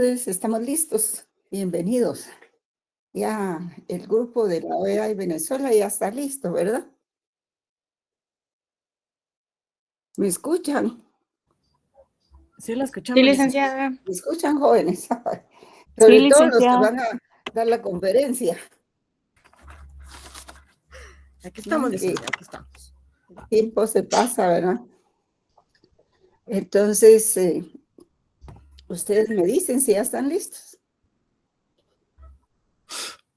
tardes, estamos listos. Bienvenidos. Ya el grupo de la OEA y Venezuela ya está listo, ¿verdad? ¿Me escuchan? Sí, la Sí, escuchamos, licenciada. ¿Me escuchan, jóvenes? Sí, Sobre todo los que licenciada. van a dar la conferencia. Aquí estamos, ¿No? Que licenciada, aquí estamos. el tiempo se pasa, ¿verdad? Entonces, ustedes me dicen si ya están listos.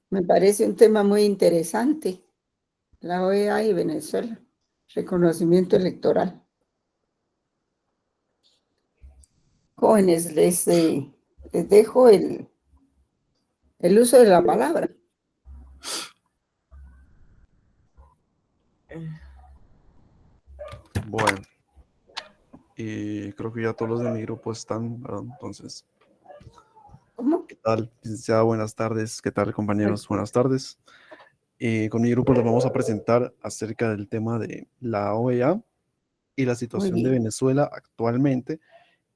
Me parece un tema muy interesante. La OEA y Venezuela. Reconocimiento electoral. Jóvenes, les dejo el uso de la palabra. Bueno, y creo que ya todos los de mi grupo están, ¿verdad? Entonces, ¿Cómo? ¿qué tal, licenciada? Buenas tardes. ¿Qué tal, compañeros? Buenas tardes. Con mi grupo les vamos a presentar acerca del tema de la OEA y la Muy situación de bien. Venezuela actualmente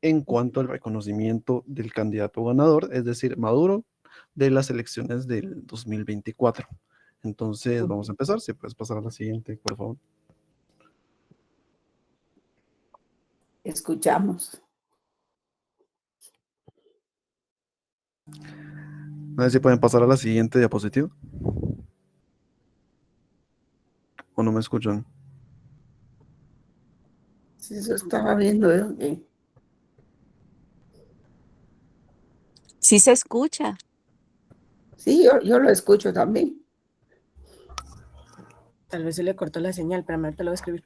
en cuanto al reconocimiento del candidato ganador, es decir, Maduro, de las elecciones del 2024. Entonces, vamos a empezar. Si puedes pasar a la siguiente, por favor. Escuchamos. No sé si pueden pasar a la siguiente diapositiva. ¿O no me escuchan? Sí, eso estaba viendo. Sí se escucha. Sí, yo lo escucho también. Tal vez se le cortó la señal, pero ahorita lo voy a escribir.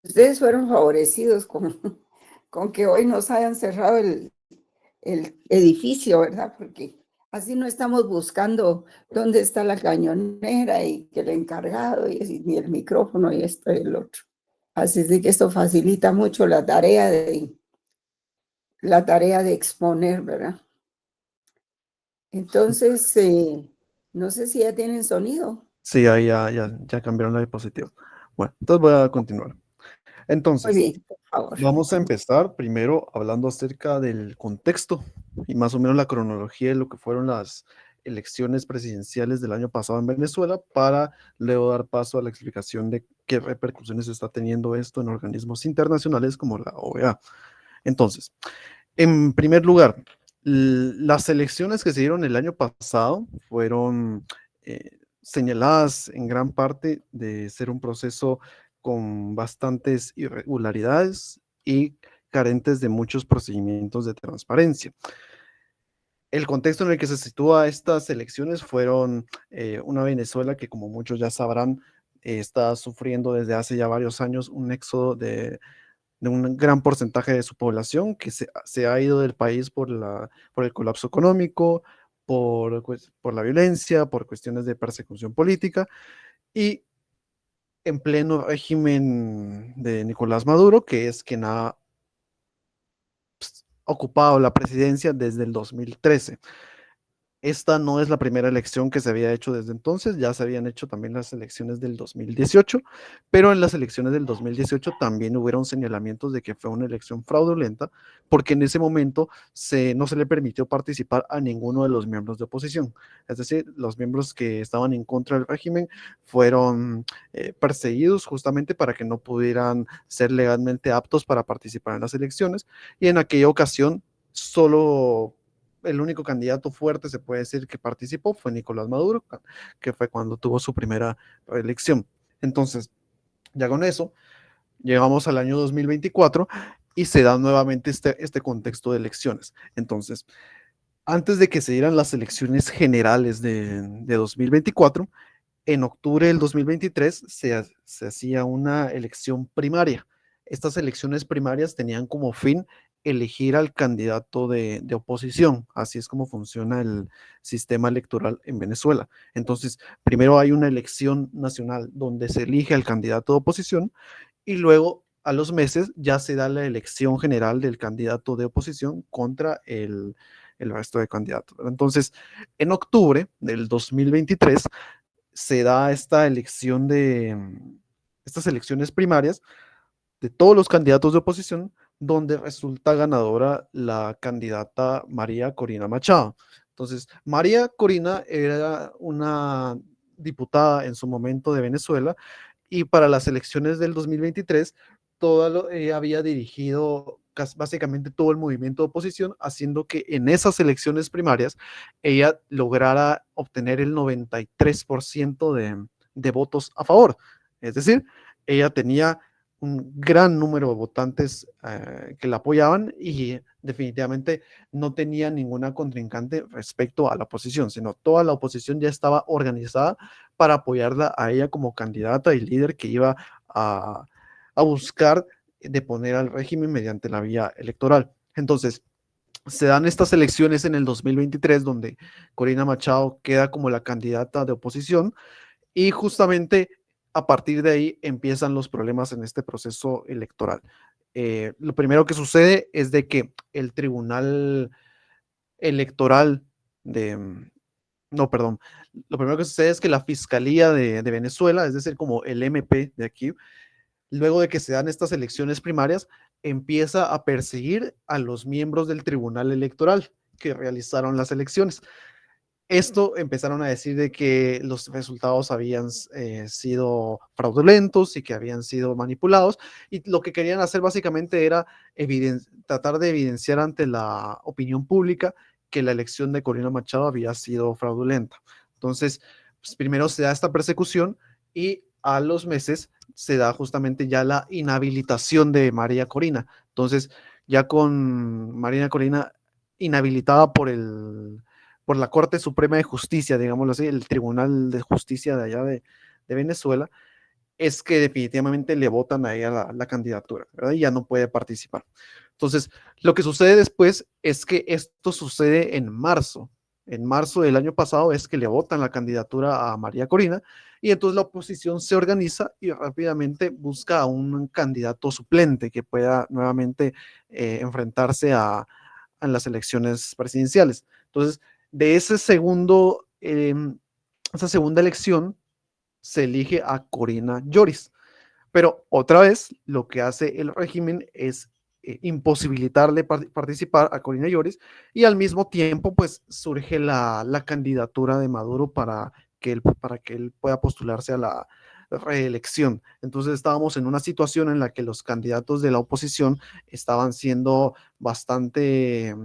Ustedes fueron favorecidos con que hoy nos hayan cerrado el edificio, ¿verdad? Porque así no estamos buscando dónde está la cañonera y que el encargado y el micrófono y esto y el otro. Así es de que esto facilita mucho la tarea de exponer, ¿verdad? Entonces, no sé si ya tienen sonido. Sí, ahí ya cambiaron la diapositiva. Bueno, entonces voy a continuar. Muy Entonces, bien, por favor. vamos a empezar primero hablando acerca del contexto y más o menos la cronología de lo que fueron las elecciones presidenciales del año pasado en Venezuela para luego dar paso a la explicación de qué repercusiones está teniendo esto en organismos internacionales como la OEA. Entonces, en primer lugar, las elecciones que se dieron el año pasado fueron señaladas en gran parte de ser un proceso con bastantes irregularidades y carentes de muchos procedimientos de transparencia. El contexto en el que se sitúa estas elecciones fueron una Venezuela que, como muchos ya sabrán, está sufriendo desde hace ya varios años un éxodo de un gran porcentaje de su población que se ha ido del país por el colapso económico, por la violencia, por cuestiones de persecución política y en pleno régimen de Nicolás Maduro, que es quien ha ocupado la presidencia desde el 2013. Esta no es la primera elección que se había hecho desde entonces, ya se habían hecho también las elecciones del 2018, pero en las elecciones del 2018 también hubieron señalamientos de que fue una elección fraudulenta, porque en ese momento no se le permitió participar a ninguno de los miembros de oposición. Es decir, los miembros que estaban en contra del régimen fueron perseguidos justamente para que no pudieran ser legalmente aptos para participar en las elecciones, y en aquella ocasión solo el único candidato fuerte, se puede decir, que participó fue Nicolás Maduro, que fue cuando tuvo su primera reelección. Entonces, ya con eso, llegamos al año 2024 y se da nuevamente este contexto de elecciones. Entonces, antes de que se dieran las elecciones generales de 2024, en octubre del 2023 se hacía una elección primaria. Estas elecciones primarias tenían como fin elegir al candidato de oposición. Así es como funciona el sistema electoral en Venezuela. Entonces, primero hay una elección nacional donde se elige al candidato de oposición y luego a los meses ya se da la elección general del candidato de oposición contra el resto de candidatos. Entonces, en octubre del 2023 se da esta elección estas elecciones primarias de todos los candidatos de oposición, donde resulta ganadora la candidata María Corina Machado. Entonces, María Corina era una diputada en su momento de Venezuela y para las elecciones del 2023 había dirigido básicamente todo el movimiento de oposición, haciendo que en esas elecciones primarias ella lograra obtener el 93% de votos a favor. Es decir, ella tenía un gran número de votantes que la apoyaban y definitivamente no tenía ninguna contrincante respecto a la oposición, sino toda la oposición ya estaba organizada para apoyarla a ella como candidata y líder que iba a buscar deponer al régimen mediante la vía electoral. Entonces, se dan estas elecciones en el 2023 donde Corina Machado queda como la candidata de oposición y justamente a partir de ahí empiezan los problemas en este proceso electoral. Lo primero que sucede es de que el Tribunal Electoral de, no, perdón, lo primero que sucede es que la Fiscalía de Venezuela, es decir, como el MP de aquí, luego de que se dan estas elecciones primarias, empieza a perseguir a los miembros del Tribunal Electoral que realizaron las elecciones. Esto empezaron a decir de que los resultados habían sido fraudulentos y que habían sido manipulados, y lo que querían hacer básicamente era tratar de evidenciar ante la opinión pública que la elección de Corina Machado había sido fraudulenta. Entonces, pues, primero se da esta persecución y a los meses se da justamente ya la inhabilitación de María Corina. Entonces, ya con María Corina inhabilitada por la Corte Suprema de Justicia, digámoslo así, el Tribunal de Justicia de allá de Venezuela, es que definitivamente le votan a ella la candidatura, ¿verdad? Y ya no puede participar. Entonces, lo que sucede después es que esto sucede en marzo. En marzo del año pasado es que le votan la candidatura a María Corina y entonces la oposición se organiza y rápidamente busca a un candidato suplente que pueda nuevamente enfrentarse a las elecciones presidenciales. Entonces, de esa segunda elección se elige a Corina Lloris. Pero otra vez lo que hace el régimen es imposibilitarle participar a Corina Lloris y al mismo tiempo pues surge la candidatura de Maduro para que él pueda postularse a la reelección. Entonces estábamos en una situación en la que los candidatos de la oposición estaban siendo bastante...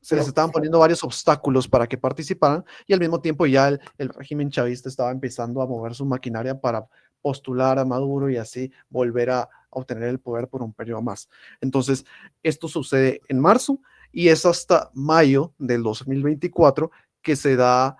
se les estaban poniendo varios obstáculos para que participaran y al mismo tiempo ya el régimen chavista estaba empezando a mover su maquinaria para postular a Maduro y así volver a obtener el poder por un periodo más. Entonces, esto sucede en marzo y es hasta mayo del 2024 que se da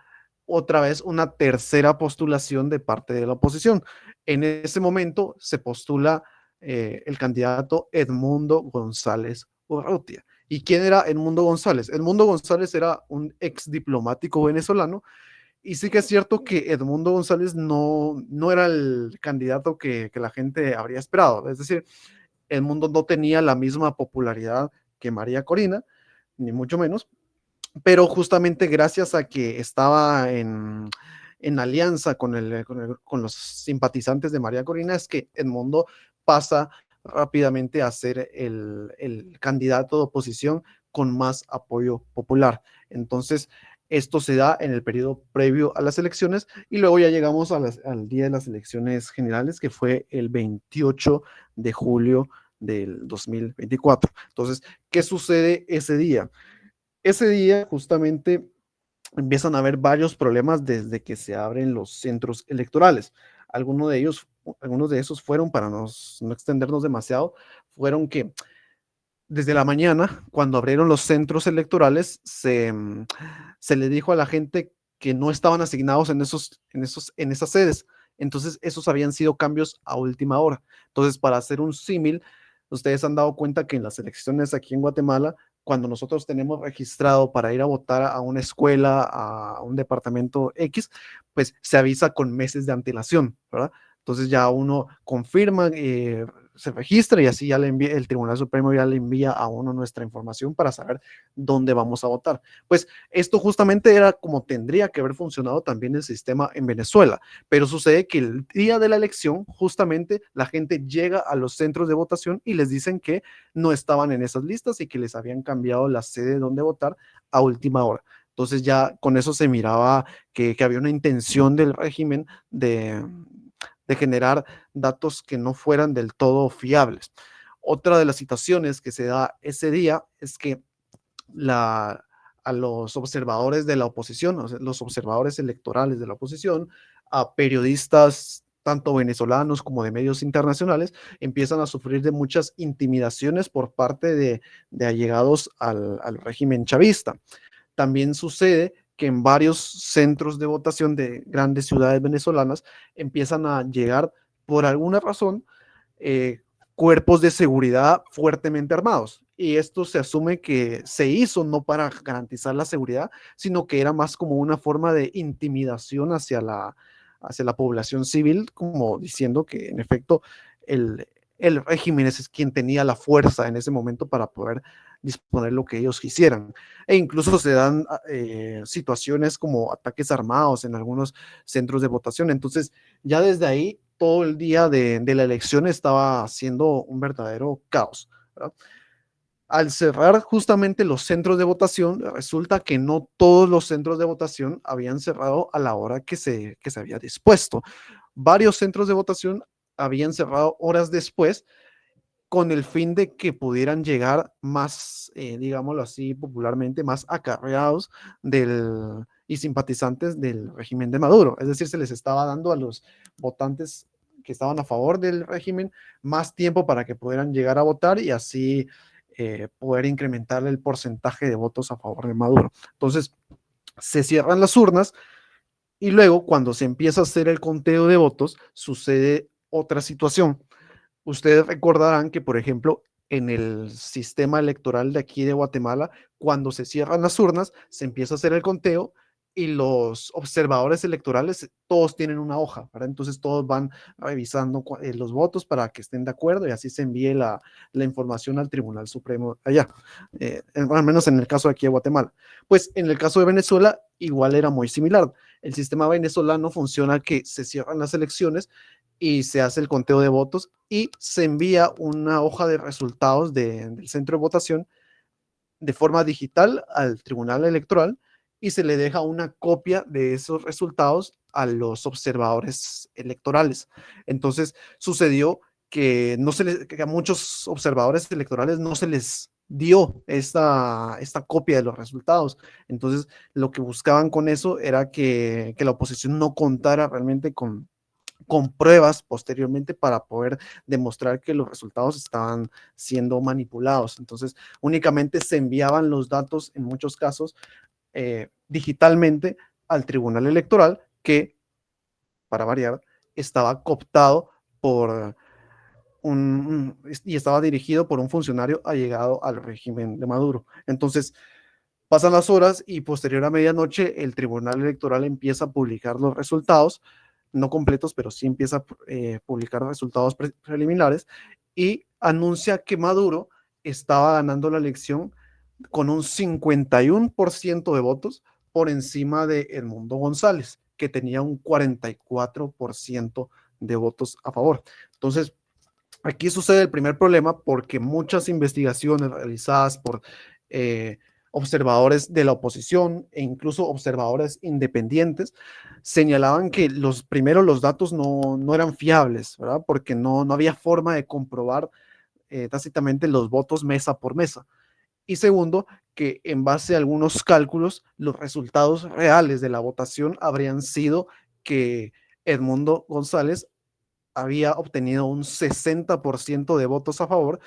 otra vez una tercera postulación de parte de la oposición. En ese momento se postula el candidato Edmundo González Urrutia. ¿Y quién era Edmundo González? Edmundo González era un ex diplomático venezolano y sí que es cierto que Edmundo González no era el candidato que la gente habría esperado. Es decir, Edmundo no tenía la misma popularidad que María Corina, ni mucho menos, pero justamente gracias a que estaba en alianza con los simpatizantes de María Corina, es que Edmundo pasa rápidamente a ser el candidato de oposición con más apoyo popular. Entonces, esto se da en el periodo previo a las elecciones y luego ya llegamos al día de las elecciones generales, que fue el 28 de julio del 2024. Entonces, ¿qué sucede ese día? Ese día justamente empiezan a haber varios problemas desde que se abren los centros electorales. Algunos de esos fueron, para no extendernos demasiado, fueron que desde la mañana, cuando abrieron los centros electorales, se le dijo a la gente que no estaban asignados en esas sedes. Entonces, esos habían sido cambios a última hora. Entonces, para hacer un símil, Ustedes han dado cuenta que en las elecciones aquí en Guatemala, cuando nosotros tenemos registrado para ir a votar a una escuela, a un departamento X, pues se avisa con meses de antelación, ¿verdad? Entonces ya uno confirma, se registra y así ya le envía, el Tribunal Supremo ya le envía a uno nuestra información para saber dónde vamos a votar. Pues esto justamente era como tendría que haber funcionado también el sistema en Venezuela, pero sucede que el día de la elección justamente la gente llega a los centros de votación y les dicen que no estaban en esas listas y que les habían cambiado la sede donde votar a última hora. Entonces ya con eso se miraba que había una intención del régimen de generar datos que no fueran del todo fiables. Otra de las situaciones que se da ese día es que a los observadores de la oposición, o sea, los observadores electorales de la oposición, a periodistas tanto venezolanos como de medios internacionales, empiezan a sufrir de muchas intimidaciones por parte de allegados al régimen chavista. También sucede que en varios centros de votación de grandes ciudades venezolanas empiezan a llegar, por alguna razón, eh, cuerpos de seguridad fuertemente armados. Y esto se asume que se hizo no para garantizar la seguridad, sino que era más como una forma de intimidación hacia la población civil, como diciendo que en efecto el régimen es quien tenía la fuerza en ese momento para poder disponer lo que ellos quisieran. E incluso se dan situaciones como ataques armados en algunos centros de votación. Entonces, ya desde ahí, todo el día de la elección estaba siendo un verdadero caos, ¿verdad? Al cerrar justamente los centros de votación, resulta que no todos los centros de votación habían cerrado a la hora que se había dispuesto. Varios centros de votación habían cerrado horas después con el fin de que pudieran llegar más, digámoslo así popularmente, más acarreados y simpatizantes del régimen de Maduro. Es decir, se les estaba dando a los votantes que estaban a favor del régimen más tiempo para que pudieran llegar a votar y así poder incrementar el porcentaje de votos a favor de Maduro. Entonces, se cierran las urnas y luego, cuando se empieza a hacer el conteo de votos, sucede otra situación. Ustedes recordarán que, por ejemplo, en el sistema electoral de aquí de Guatemala, cuando se cierran las urnas, se empieza a hacer el conteo y los observadores electorales todos tienen una hoja, ¿verdad? Entonces todos van revisando los votos para que estén de acuerdo y así se envíe la información al Tribunal Supremo allá, al menos en el caso de aquí de Guatemala. Pues en el caso de Venezuela igual era muy similar. El sistema venezolano funciona que se cierran las elecciones y se hace el conteo de votos y se envía una hoja de resultados del centro de votación de forma digital al Tribunal Electoral y se le deja una copia de esos resultados a los observadores electorales. Entonces sucedió que, que a muchos observadores electorales no se les dio esta copia de los resultados. Entonces lo que buscaban con eso era que la oposición no contara realmente con pruebas posteriormente para poder demostrar que los resultados estaban siendo manipulados. Entonces, únicamente se enviaban los datos, en muchos casos, digitalmente al Tribunal Electoral, que, para variar, estaba cooptado por y estaba dirigido por un funcionario allegado al régimen de Maduro. Entonces, pasan las horas y posterior a medianoche el Tribunal Electoral empieza a publicar los resultados, no completos, pero sí empieza a publicar resultados preliminares y anuncia que Maduro estaba ganando la elección con un 51% de votos por encima de Edmundo González, que tenía un 44% de votos a favor. Entonces, aquí sucede el primer problema porque muchas investigaciones realizadas por observadores de la oposición e incluso observadores independientes señalaban que los datos no eran fiables, ¿verdad? Porque no había forma de comprobar tácitamente los votos mesa por mesa. Y segundo, que en base a algunos cálculos, los resultados reales de la votación habrían sido que Edmundo González había obtenido un 60% de votos a favor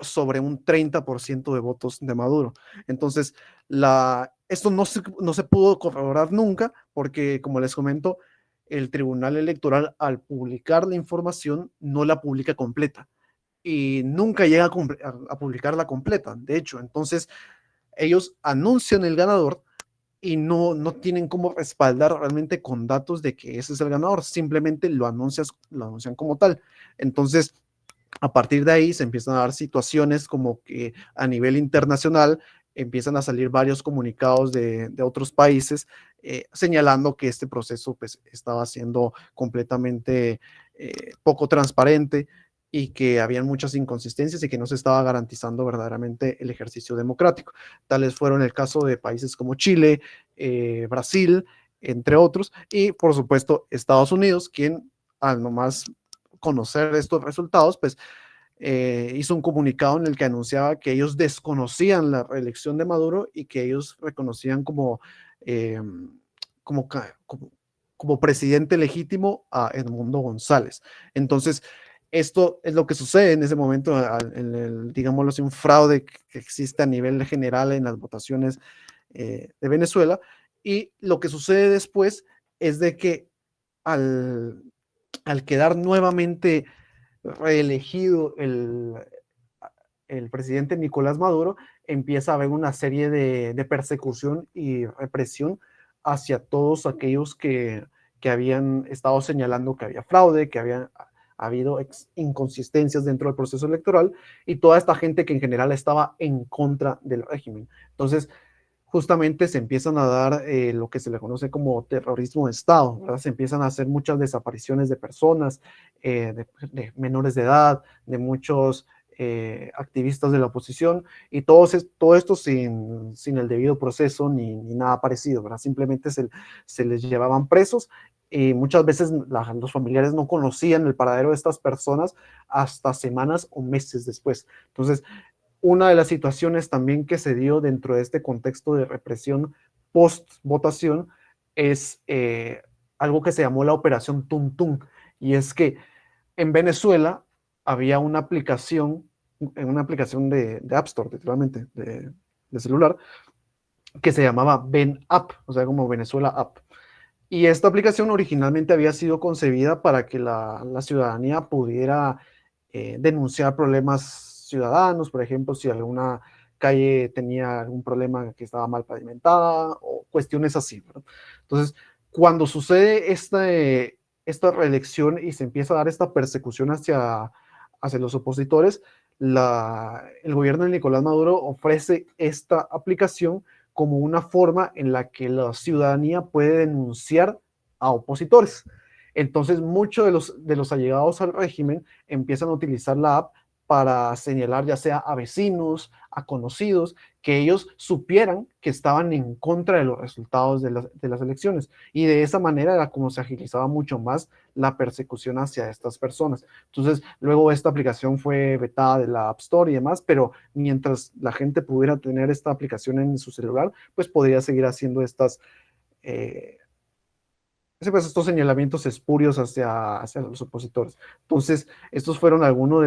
sobre un 30% de votos de Maduro. Entonces, esto no se pudo corroborar nunca porque, como les comento, el Tribunal Electoral al publicar la información no la publica completa. y nunca llega a publicarla completa. De hecho, entonces ellos anuncian el ganador y no tienen cómo respaldar realmente con datos de que ese es el ganador, simplemente lo anuncian como tal. Entonces, a partir de ahí se empiezan a dar situaciones como que a nivel internacional empiezan a salir varios comunicados de otros países señalando que este proceso pues, estaba siendo completamente poco transparente y que habían muchas inconsistencias y que no se estaba garantizando verdaderamente el ejercicio democrático. Tales fueron el caso de países como Chile, Brasil, entre otros, y por supuesto Estados Unidos, quien al nomás conocer estos resultados, pues hizo un comunicado en el que anunciaba que ellos desconocían la reelección de Maduro y que ellos reconocían eh, como, como, como presidente legítimo a Edmundo González. Entonces, esto es lo que sucede en ese momento, digámoslo así, un fraude que existe a nivel general en las votaciones de Venezuela. Y lo que sucede después es de que al quedar nuevamente reelegido el presidente Nicolás Maduro, empieza a haber una serie de persecución y represión hacia todos aquellos que habían estado señalando que había fraude, que había habido inconsistencias dentro del proceso electoral y toda esta gente que en general estaba en contra del régimen. Entonces, justamente se empiezan a dar lo que se le conoce como terrorismo de Estado, ¿verdad? Se empiezan a hacer muchas desapariciones de personas, de menores de edad, de muchos activistas de la oposición, y todo esto sin el debido proceso ni nada parecido, ¿verdad? Simplemente se les llevaban presos y muchas veces los familiares no conocían el paradero de estas personas hasta semanas o meses después. Entonces, una de las situaciones también que se dio dentro de este contexto de represión post-votación es algo que se llamó la Operación Tum Tum, y es que en Venezuela había una aplicación de App Store, literalmente, de celular, que se llamaba Ven App, o sea, como Venezuela App. Y esta aplicación originalmente había sido concebida para que la ciudadanía pudiera denunciar problemas ciudadanos, por ejemplo, si alguna calle tenía algún problema que estaba mal pavimentada o cuestiones así, ¿verdad? Entonces, cuando sucede esta reelección y se empieza a dar esta persecución hacia los opositores, el gobierno de Nicolás Maduro ofrece esta aplicación como una forma en la que la ciudadanía puede denunciar a opositores. Entonces, muchos de los allegados al régimen empiezan a utilizar la app para señalar ya sea a vecinos, a conocidos, que ellos supieran que estaban en contra de los resultados de las elecciones. Y de esa manera era como se agilizaba mucho más la persecución hacia estas personas. Entonces, luego esta aplicación fue vetada de la App Store y demás, pero mientras la gente pudiera tener esta aplicación en su celular, pues podría seguir haciendo pues estos señalamientos espurios hacia los opositores. Entonces, estos fueron algunos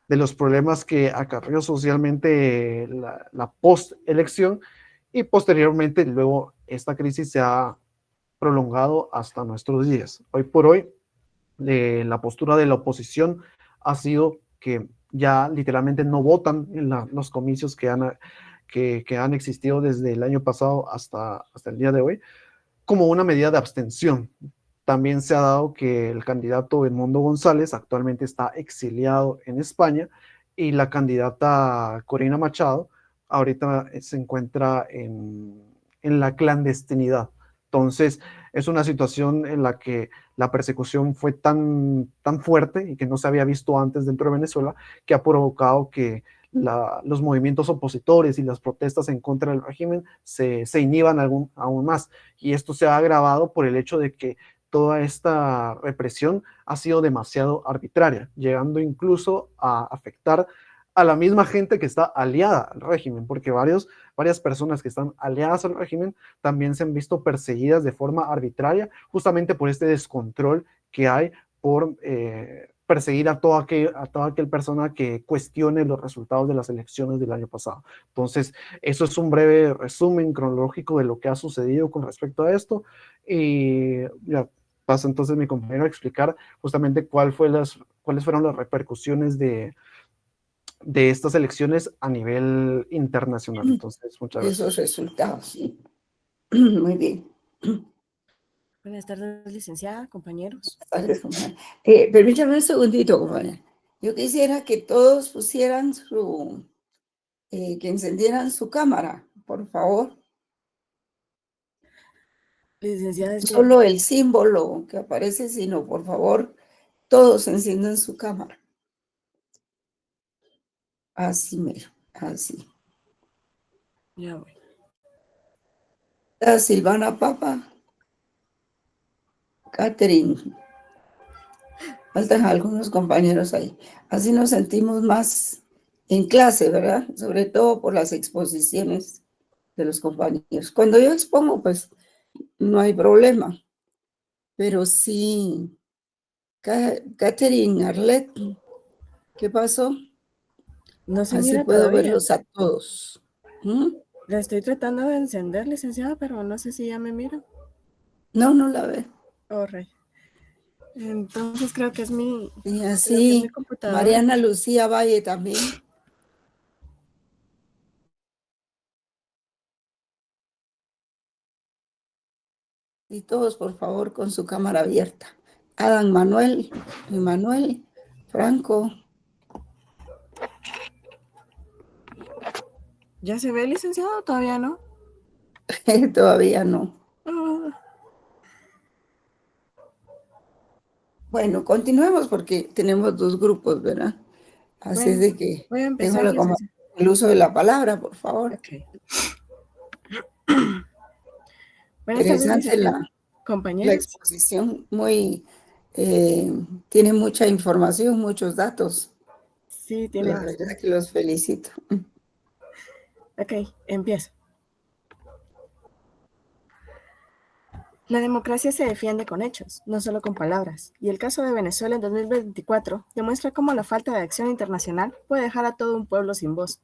de los problemas que acarreó socialmente la post-elección, y posteriormente luego esta crisis se ha prolongado hasta nuestros días. Hoy por hoy, la postura de la oposición ha sido que ya literalmente no votan en los comicios que han existido desde el año pasado hasta el día de hoy, como una medida de abstención. También se ha dado que el candidato Edmundo González actualmente está exiliado en España, y la candidata Corina Machado ahorita se encuentra en la clandestinidad. Entonces, es una situación en la que la persecución fue tan fuerte y que no se había visto antes dentro de Venezuela, que ha provocado que los movimientos opositores y las protestas en contra del régimen se inhiban aún más. Y esto se ha agravado por el hecho de que toda esta represión ha sido demasiado arbitraria, llegando incluso a afectar a la misma gente que está aliada al régimen, porque varias personas que están aliadas al régimen también se han visto perseguidas de forma arbitraria, justamente por este descontrol que hay por perseguir a toda aquel persona que cuestione los resultados de las elecciones del año pasado. Entonces, eso es un breve resumen cronológico de lo que ha sucedido con respecto a esto, y ya pasa entonces mi compañero a explicar justamente cuáles cuáles fueron las repercusiones de estas elecciones a nivel internacional. Entonces, muchas gracias. Esos resultados, sí. Muy bien. Buenas tardes, licenciada, compañeros. Gracias, compañera. Permítame un segundito, compañera. Yo quisiera que todos pusieran que encendieran su cámara, por favor. Licenciada, No es que solo el símbolo que aparece, sino, por favor, todos enciendan su cámara. Así mero, así. ya voy. Silvana Papa, Catherine. Faltan algunos compañeros ahí. Así nos sentimos más en clase, ¿verdad? Sobre todo por las exposiciones de los compañeros. Cuando yo expongo, pues no hay problema. Pero sí, Catherine, Arlette, ¿qué pasó? No se Así mira puedo todavía. verlos a todos. ¿Mm? La estoy tratando de encender, licenciada, pero no sé si ya me mira. No, no la ve. Oh, rey. Entonces creo que es mi, Y creo que es mi así, computadora. Mariana Lucía Valle también. Y todos, por favor, con su cámara abierta. Adam Manuel, Emanuel, Franco. ¿Ya se ve, licenciado? ¿Todavía no? Todavía no. Ah, Bueno, continuemos porque tenemos dos grupos, ¿verdad? Así bueno, de que voy a tengo empezar, licenciada. el uso de la palabra, por favor. Ok. Buenas tardes, Interesante licenciada. la Compañeros. exposición, muy, tiene mucha información, muchos datos. Sí, tiene La bastante. verdad que los felicito. Ok, empiezo. La democracia se defiende con hechos, no solo con palabras, y el caso de Venezuela en 2024 demuestra cómo la falta de acción internacional puede dejar a todo un pueblo sin voz.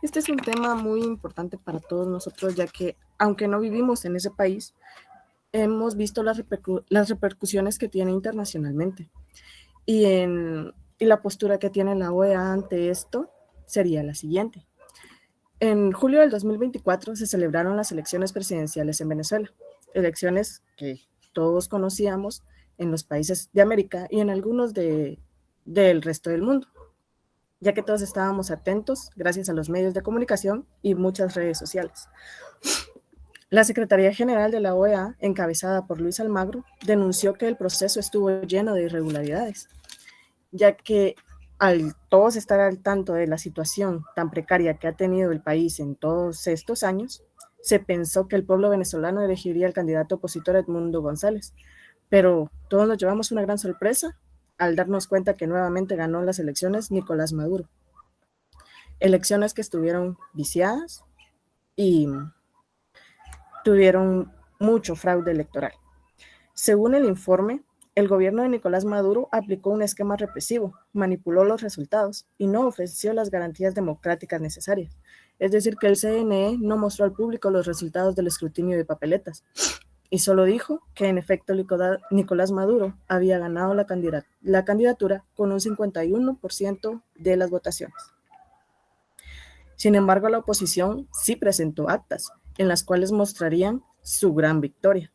Este es un tema muy importante para todos nosotros, ya que, aunque no vivimos en ese país, hemos visto las repercusiones que tiene internacionalmente. Y la postura que tiene la OEA ante esto sería la siguiente. En julio del 2024 se celebraron las elecciones presidenciales en Venezuela, elecciones que todos conocíamos en los países de América y en algunos del resto del mundo, ya que todos estábamos atentos gracias a los medios de comunicación y muchas redes sociales. La Secretaría General de la OEA, encabezada por Luis Almagro, denunció que el proceso estuvo lleno de irregularidades, ya que al todos estar al tanto de la situación tan precaria que ha tenido el país en todos estos años, se pensó que el pueblo venezolano elegiría al candidato opositor Edmundo González, pero todos nos llevamos una gran sorpresa al darnos cuenta que nuevamente ganó las elecciones Nicolás Maduro. Elecciones que estuvieron viciadas y tuvieron mucho fraude electoral. Según el informe, el gobierno de Nicolás Maduro aplicó un esquema represivo, manipuló los resultados y no ofreció las garantías democráticas necesarias. Es decir, que el CNE no mostró al público los resultados del escrutinio de papeletas y solo dijo que en efecto Nicolás Maduro había ganado la candidatura con un 51% de las votaciones. Sin embargo, la oposición sí presentó actas en las cuales mostrarían su gran victoria,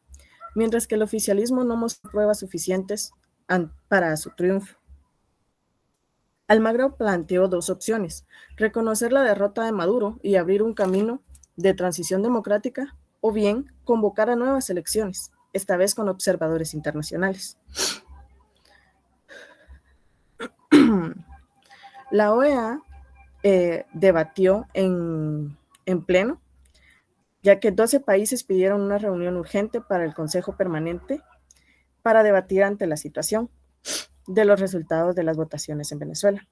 mientras que el oficialismo no mostró pruebas suficientes para su triunfo. Almagro planteó dos opciones: reconocer la derrota de Maduro y abrir un camino de transición democrática, o bien convocar a nuevas elecciones, esta vez con observadores internacionales. La OEA debatió en pleno, ya que 12 países pidieron una reunión urgente para el Consejo Permanente para debatir ante la situación de los resultados de las votaciones en Venezuela.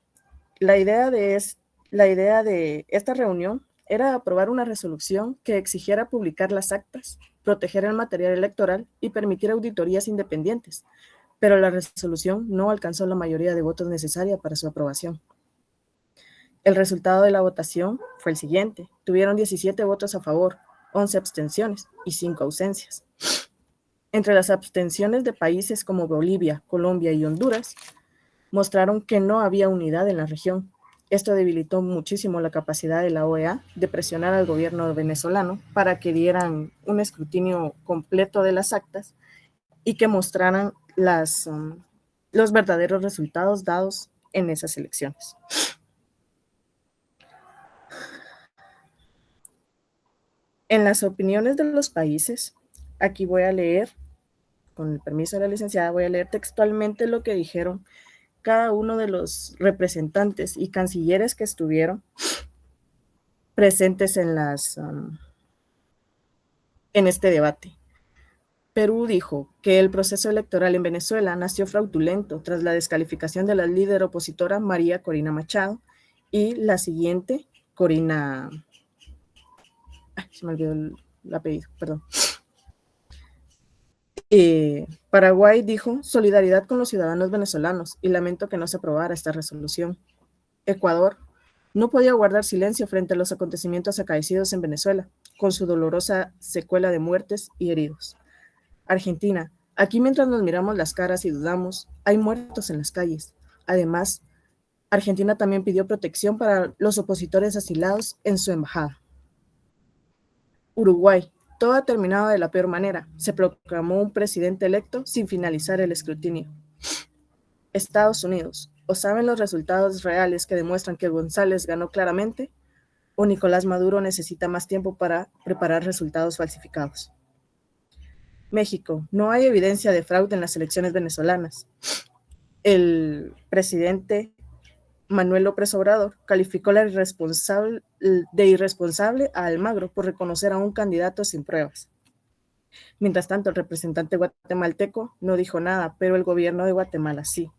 La idea de esta reunión era aprobar una resolución que exigiera publicar las actas, proteger el material electoral y permitir auditorías independientes, pero la resolución no alcanzó la mayoría de votos necesaria para su aprobación. El resultado de la votación fue el siguiente: tuvieron 17 votos a favor, 11 abstenciones y 5 ausencias. Entre las abstenciones de países como Bolivia, Colombia y Honduras, mostraron que no había unidad en la región. Esto debilitó muchísimo la capacidad de la OEA de presionar al gobierno venezolano para que dieran un escrutinio completo de las actas y que mostraran los verdaderos resultados dados en esas elecciones. En las opiniones de los países, aquí voy a leer, con el permiso de la licenciada, voy a leer textualmente lo que dijeron cada uno de los representantes y cancilleres que estuvieron presentes en este debate. Perú dijo que el proceso electoral en Venezuela nació fraudulento tras la descalificación de la líder opositora María Corina Machado y la siguiente, Corina... se me olvidó el apellido, perdón. Paraguay dijo solidaridad con los ciudadanos venezolanos y lamento que no se aprobara esta resolución. Ecuador no podía guardar silencio frente a los acontecimientos acaecidos en Venezuela, con su dolorosa secuela de muertes y heridos. Argentina, aquí mientras nos miramos las caras y dudamos, hay muertos en las calles. Además, Argentina también pidió protección para los opositores asilados en su embajada. Uruguay, todo ha terminado de la peor manera. Se proclamó un presidente electo sin finalizar el escrutinio. Estados Unidos, ¿o saben los resultados reales que demuestran que González ganó claramente? ¿O Nicolás Maduro necesita más tiempo para preparar resultados falsificados? México, no hay evidencia de fraude en las elecciones venezolanas. El presidente Manuel López Obrador calificó de irresponsable a Almagro por reconocer a un candidato sin pruebas. Mientras tanto, el representante guatemalteco no dijo nada, pero el gobierno de Guatemala sí.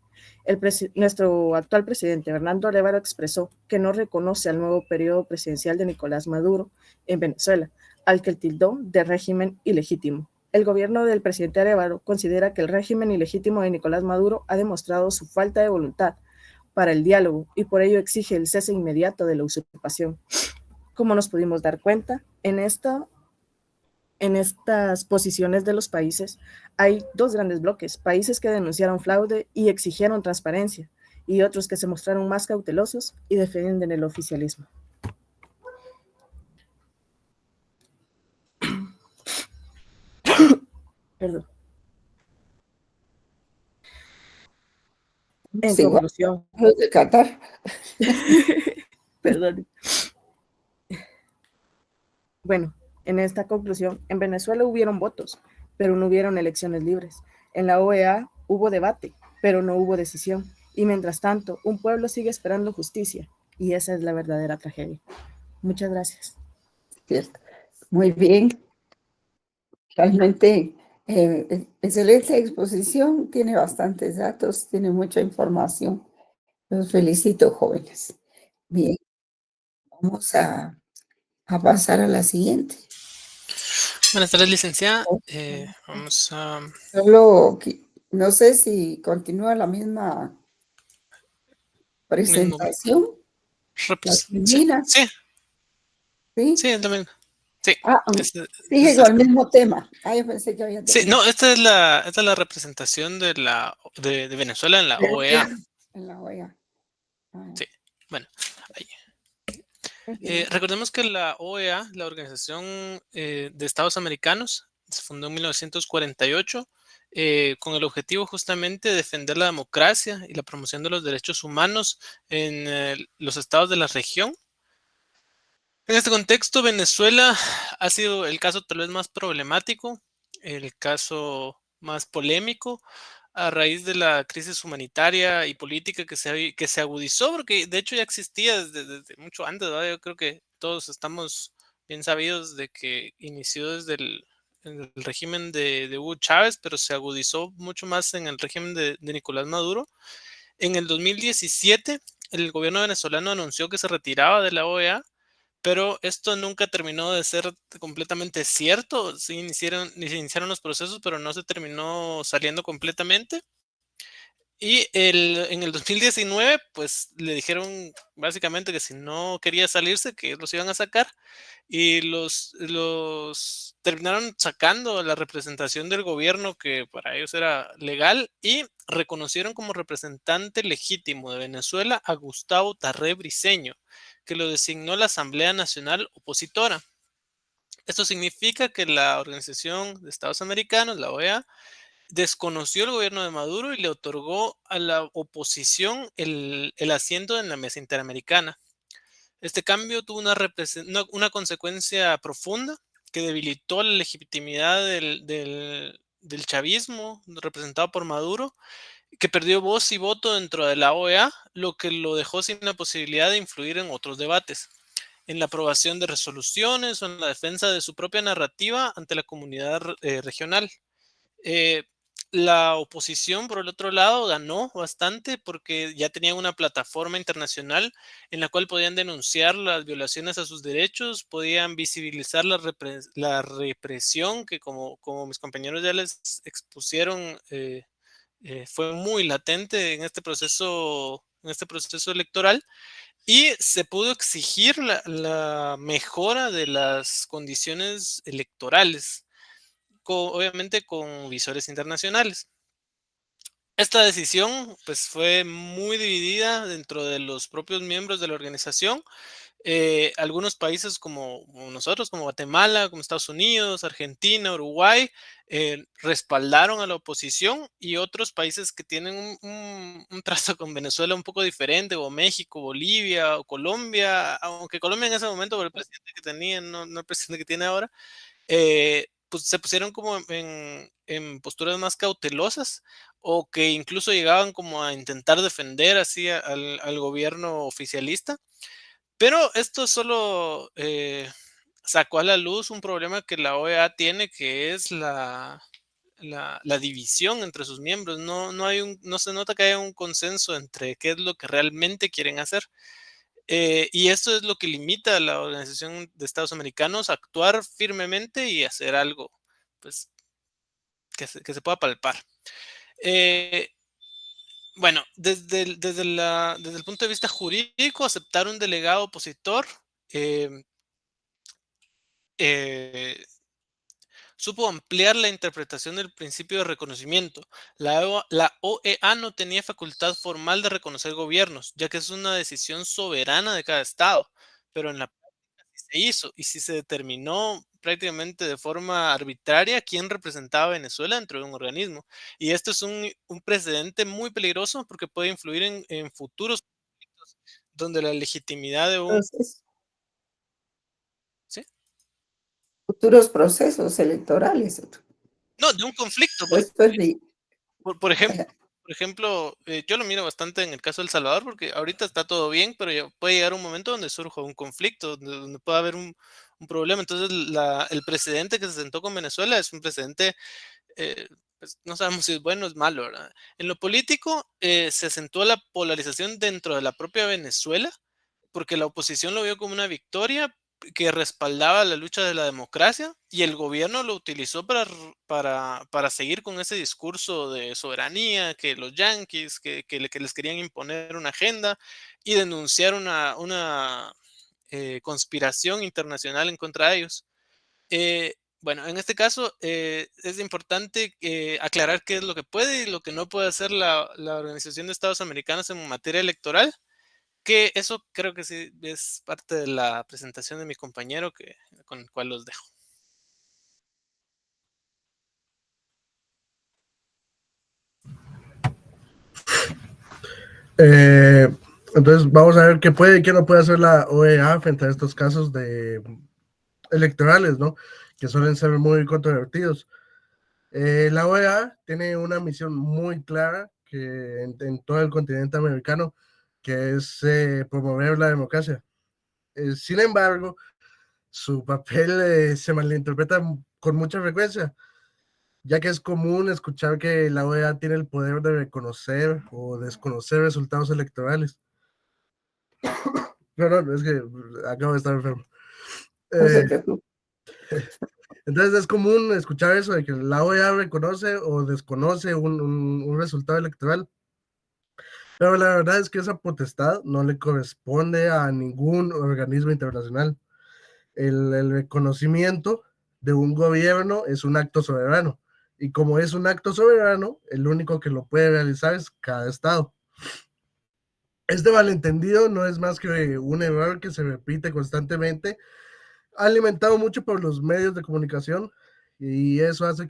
Nuestro actual presidente, Bernardo Arévalo, expresó que no reconoce al nuevo periodo presidencial de Nicolás Maduro en Venezuela, al que tildó de régimen ilegítimo. El gobierno del presidente Arévalo considera que el régimen ilegítimo de Nicolás Maduro ha demostrado su falta de voluntad para el diálogo y por ello exige el cese inmediato de la usurpación. Como nos pudimos dar cuenta, en estas posiciones de los países hay dos grandes bloques, países que denunciaron fraude y exigieron transparencia, y otros que se mostraron más cautelosos y defienden el oficialismo. Perdón. En conclusión. Los de Qatar. Perdón. Bueno, en esta conclusión, en Venezuela hubieron votos, pero no hubieron elecciones libres. En la OEA hubo debate, pero no hubo decisión. Y mientras tanto, un pueblo sigue esperando justicia. Y esa es la verdadera tragedia. Muchas gracias. Cierto. Muy bien. Realmente, excelente exposición. Tiene bastantes datos, tiene mucha información. Los felicito, jóvenes. Bien, vamos a pasar a la siguiente. Buenas tardes, licenciada. Vamos a... Solo, no sé si continúa la misma presentación. Sí, sí. ¿Sí? Sí, es lo mismo. Sí. Sigue con el mismo tema. Yo pensé que había terminado. Sí, no, esta es la representación de Venezuela en la OEA. En la OEA. Sí, bueno, ahí. Recordemos que la OEA, la Organización de Estados Americanos, se fundó en 1948 con el objetivo justamente de defender la democracia y la promoción de los derechos humanos en los estados de la región. En este contexto, Venezuela ha sido el caso tal vez más problemático, el caso más polémico, a raíz de la crisis humanitaria y política que se agudizó, porque de hecho ya existía desde mucho antes, ¿verdad? Yo creo que todos estamos bien sabidos de que inició desde el régimen de Hugo Chávez, pero se agudizó mucho más en el régimen de Nicolás Maduro. En el 2017, el gobierno venezolano anunció que se retiraba de la OEA, pero esto nunca terminó de ser completamente cierto. Se iniciaron los procesos, pero no se terminó saliendo completamente. Y en el 2019, pues le dijeron básicamente que si no quería salirse, que los iban a sacar. Y los terminaron sacando la representación del gobierno que para ellos era legal y reconocieron como representante legítimo de Venezuela a Gustavo Tarré Briceño, que lo designó la Asamblea Nacional Opositora. Esto significa que la Organización de Estados Americanos, la OEA, desconoció el gobierno de Maduro y le otorgó a la oposición el asiento en la mesa interamericana. Este cambio tuvo una consecuencia profunda que debilitó la legitimidad del chavismo representado por Maduro, que perdió voz y voto dentro de la OEA, lo que lo dejó sin la posibilidad de influir en otros debates, en la aprobación de resoluciones o en la defensa de su propia narrativa ante la comunidad regional. Eh, la oposición, por el otro lado, ganó bastante porque ya tenían una plataforma internacional en la cual podían denunciar las violaciones a sus derechos, podían visibilizar la represión que, como mis compañeros ya les expusieron, fue muy latente en este proceso electoral, y se pudo exigir la mejora de las condiciones electorales, obviamente con visores internacionales. Esta decisión pues fue muy dividida dentro de los propios miembros de la organización. Algunos países como nosotros, como Guatemala, como Estados Unidos, Argentina, Uruguay, respaldaron a la oposición, y otros países que tienen un trato con Venezuela un poco diferente, o México, Bolivia o Colombia, aunque Colombia en ese momento, por el presidente que tenía, no el presidente que tiene ahora, pues se pusieron como en posturas más cautelosas, o que incluso llegaban como a intentar defender así al gobierno oficialista. Pero esto solo sacó a la luz un problema que la OEA tiene, que es la división entre sus miembros. No se nota que haya un consenso entre qué es lo que realmente quieren hacer. Y esto es lo que limita a la Organización de Estados Americanos a actuar firmemente y hacer algo, pues, que se pueda palpar. Bueno, desde el punto de vista jurídico, aceptar un delegado opositor eh, eh, supo ampliar la interpretación del principio de reconocimiento. La OEA no tenía facultad formal de reconocer gobiernos, ya que es una decisión soberana de cada estado, pero en la práctica sí se hizo, y sí se determinó prácticamente de forma arbitraria quién representaba a Venezuela dentro de un organismo. Y esto es un precedente muy peligroso porque puede influir en futuros conflictos donde la legitimidad de un... Entonces, ¿Sí? futuros procesos electorales. No, de un conflicto, porque Esto es de, Por ejemplo, yo lo miro bastante en el caso de El Salvador, porque ahorita está todo bien, pero puede llegar un momento donde surja un conflicto, donde pueda haber un problema. Entonces, el precedente que se sentó con Venezuela es un precedente, pues, no sabemos si es bueno o es malo, ¿verdad? En lo político, se acentuó la polarización dentro de la propia Venezuela, porque la oposición lo vio como una victoria que respaldaba la lucha de la democracia, y el gobierno lo utilizó para seguir con ese discurso de soberanía, que los yanquis, que les querían imponer una agenda y denunciar una conspiración internacional en contra de ellos. Bueno, en este caso es importante aclarar qué es lo que puede y lo que no puede hacer la Organización de Estados Americanos en materia electoral, que eso creo que sí es parte de la presentación de mi compañero, con el cual los dejo. Eh, entonces vamos a ver qué puede y qué no puede hacer la OEA frente a estos casos de electorales, ¿no? Que suelen ser muy controvertidos. La OEA tiene una misión muy clara que en todo el continente americano, que es promover la democracia. Sin embargo, su papel se malinterpreta con mucha frecuencia, ya que es común escuchar que la OEA tiene el poder de reconocer o desconocer resultados electorales. Perdón, es que acabo de estar enfermo. no se preocupe. Entonces es común escuchar eso de que la OEA reconoce o desconoce un resultado electoral, pero la verdad es que esa potestad no le corresponde a ningún organismo internacional. El reconocimiento de un gobierno es un acto soberano. Y como es un acto soberano, el único que lo puede realizar es cada estado. Este malentendido no es más que un error que se repite constantemente, alimentado mucho por los medios de comunicación, y eso hace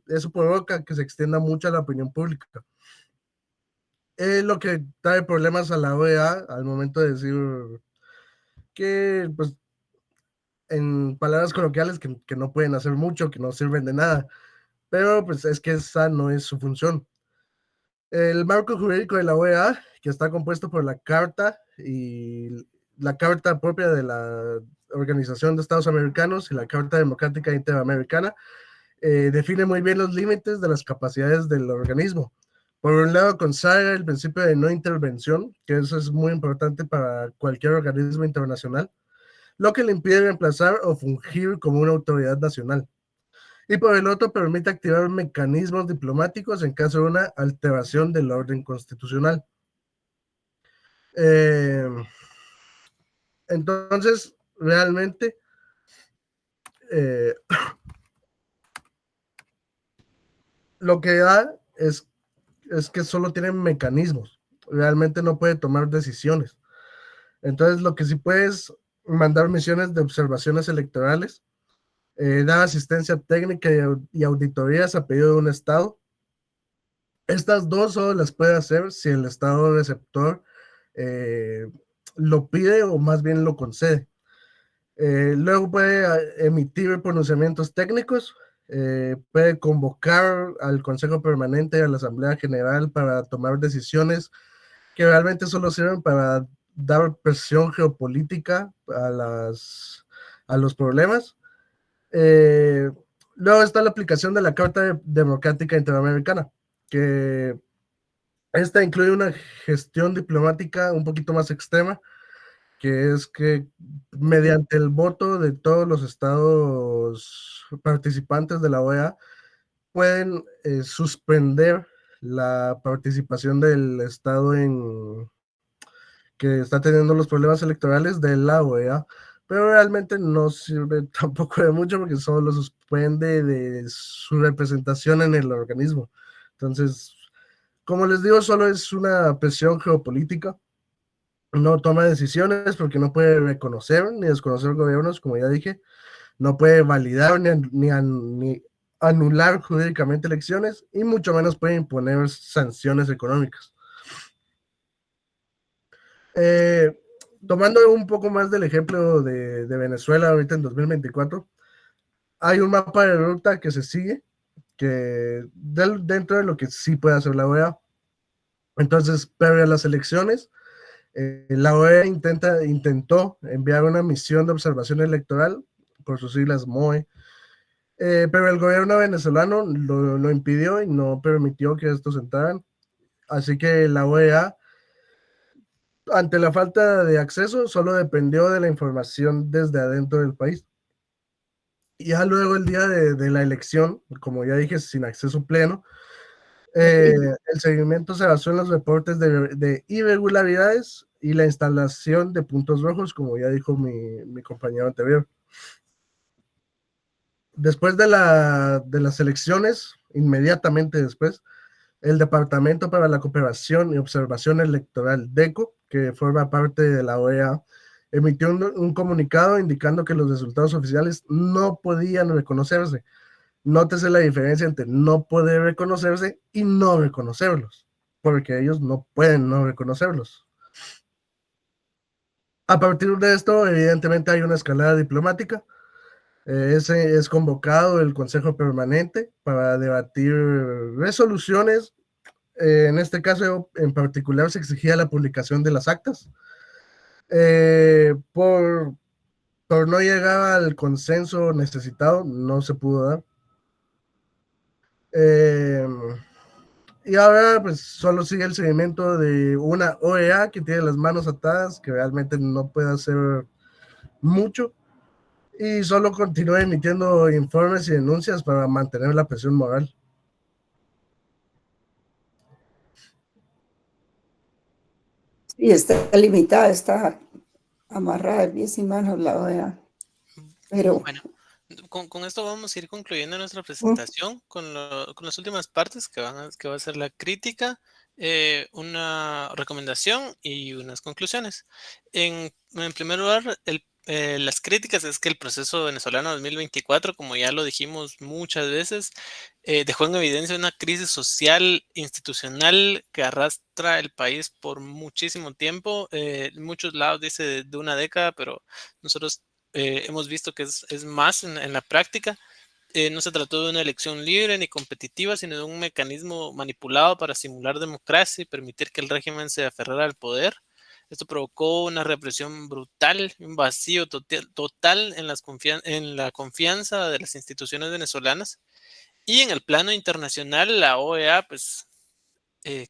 eso provoca que se extienda mucho a la opinión pública. Es lo que trae problemas a la OEA al momento de decir que, pues, en palabras coloquiales, que no pueden hacer mucho, que no sirven de nada, pero pues es que esa no es su función. El marco jurídico de la OEA, que está compuesto por la Carta y la Carta propia de la Organización de Estados Americanos y la Carta Democrática Interamericana, define muy bien los límites de las capacidades del organismo. Por un lado, consagra el principio de no intervención, que eso es muy importante para cualquier organismo internacional, lo que le impide reemplazar o fungir como una autoridad nacional. Y por el otro, permite activar mecanismos diplomáticos en caso de una alteración del orden constitucional. Entonces, realmente, lo que da es que solo tienen mecanismos, realmente no puede tomar decisiones. Entonces, lo que sí puede es mandar misiones de observaciones electorales, dar asistencia técnica y auditorías a pedido de un estado. Estas dos solo las puede hacer si el estado receptor lo pide o más bien lo concede. Luego puede emitir pronunciamientos técnicos, puede convocar al Consejo Permanente y a la Asamblea General para tomar decisiones que realmente solo sirven para dar presión geopolítica a los problemas. Luego está la aplicación de la Carta Democrática Interamericana, que esta incluye una gestión diplomática un poquito más extrema, que es que mediante el voto de todos los estados participantes de la OEA pueden suspender la participación del estado que está teniendo los problemas electorales de la OEA, pero realmente no sirve tampoco de mucho porque solo suspende de su representación en el organismo. Entonces, como les digo, solo es una presión geopolítica. No toma decisiones porque no puede reconocer ni desconocer gobiernos, como ya dije. No puede validar ni anular jurídicamente elecciones y mucho menos puede imponer sanciones económicas. Tomando un poco más del ejemplo de Venezuela ahorita en 2024, hay un mapa de ruta que se sigue, que dentro de lo que sí puede hacer la OEA. Entonces, previo a las elecciones, la OEA intentó enviar una misión de observación electoral, por sus siglas MOE, pero el gobierno venezolano lo impidió y no permitió que estos entraran. Así que la OEA, ante la falta de acceso, solo dependió de la información desde adentro del país. Y ya luego el día de la elección, como ya dije, sin acceso pleno, el seguimiento se basó en los reportes de irregularidades y la instalación de puntos rojos, como ya dijo mi compañero anterior. Después de las elecciones, inmediatamente después, el Departamento para la Cooperación y Observación Electoral, DECO, que forma parte de la OEA, emitió un comunicado indicando que los resultados oficiales no podían reconocerse. Nótese la diferencia entre no poder reconocerse y no reconocerlos, porque ellos no pueden no reconocerlos. A partir de esto, evidentemente hay una escalada diplomática. Es convocado el Consejo Permanente para debatir resoluciones. En este caso en particular se exigía la publicación de las actas. Por no llegar al consenso necesitado, no se pudo dar. Y ahora pues solo sigue el seguimiento de una OEA que tiene las manos atadas, que realmente no puede hacer mucho, y solo continúa emitiendo informes y denuncias para mantener la presión moral. Y está limitada, está amarrada de pies y manos la OEA. Pero Bueno, Con esto vamos a ir concluyendo nuestra presentación con las últimas partes que va a ser la crítica, una recomendación y unas conclusiones. En primer lugar, las críticas es que el proceso venezolano 2024, como ya lo dijimos muchas veces, dejó en evidencia una crisis social, institucional que arrastra el país por muchísimo tiempo. En muchos lados dice de una década, pero nosotros hemos visto que es más en la práctica. No se trató de una elección libre ni competitiva, sino de un mecanismo manipulado para simular democracia y permitir que el régimen se aferrara al poder. Esto provocó una represión brutal, un vacío total en la confianza de las instituciones venezolanas. Y en el plano internacional, la OEA pues,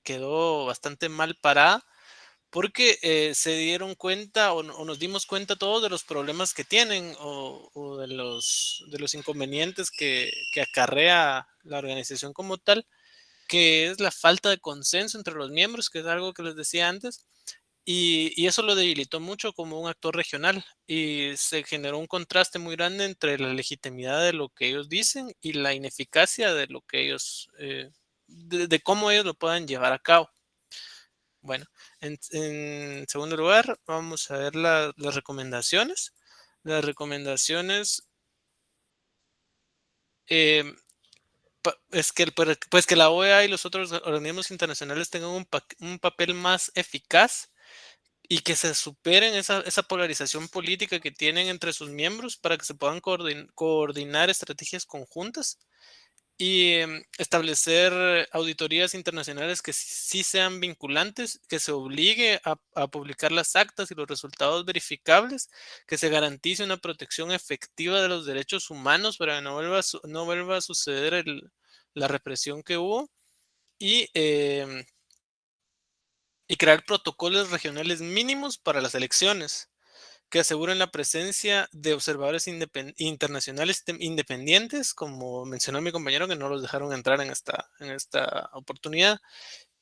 quedó bastante mal parada porque se dieron cuenta o nos dimos cuenta todos de los problemas que tienen o de los inconvenientes que acarrea la organización como tal, que es la falta de consenso entre los miembros, que es algo que les decía antes, y eso lo debilitó mucho como un actor regional y se generó un contraste muy grande entre la legitimidad de lo que ellos dicen y la ineficacia de lo que ellos, de cómo ellos lo puedan llevar a cabo. Bueno, en segundo lugar, vamos a ver las recomendaciones. Las recomendaciones eh, es que, pues que la OEA y los otros organismos internacionales tengan un papel más eficaz y que se superen esa polarización política que tienen entre sus miembros para que se puedan coordinar estrategias conjuntas y establecer auditorías internacionales que sí sean vinculantes, que se obligue a publicar las actas y los resultados verificables, que se garantice una protección efectiva de los derechos humanos para que no vuelva a suceder la represión que hubo y, y crear protocolos regionales mínimos para las elecciones que aseguren la presencia de observadores internacionales independientes, como mencionó mi compañero, que no los dejaron entrar en esta oportunidad,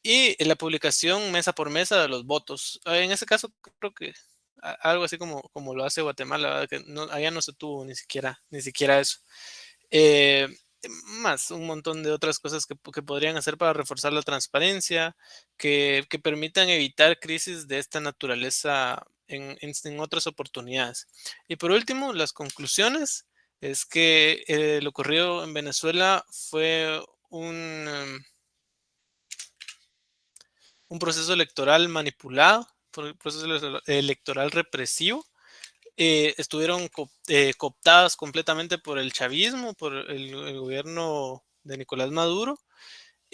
y la publicación mesa por mesa de los votos. En ese caso, creo que algo así como lo hace Guatemala, ¿verdad? Que allá no se tuvo ni siquiera eso. Eh, Más un montón de otras cosas que podrían hacer para reforzar la transparencia, que permitan evitar crisis de esta naturaleza en otras oportunidades. Y por último, las conclusiones es que lo ocurrido en Venezuela fue un proceso electoral manipulado, un proceso electoral represivo. Estuvieron cooptadas completamente por el chavismo, por el gobierno de Nicolás Maduro.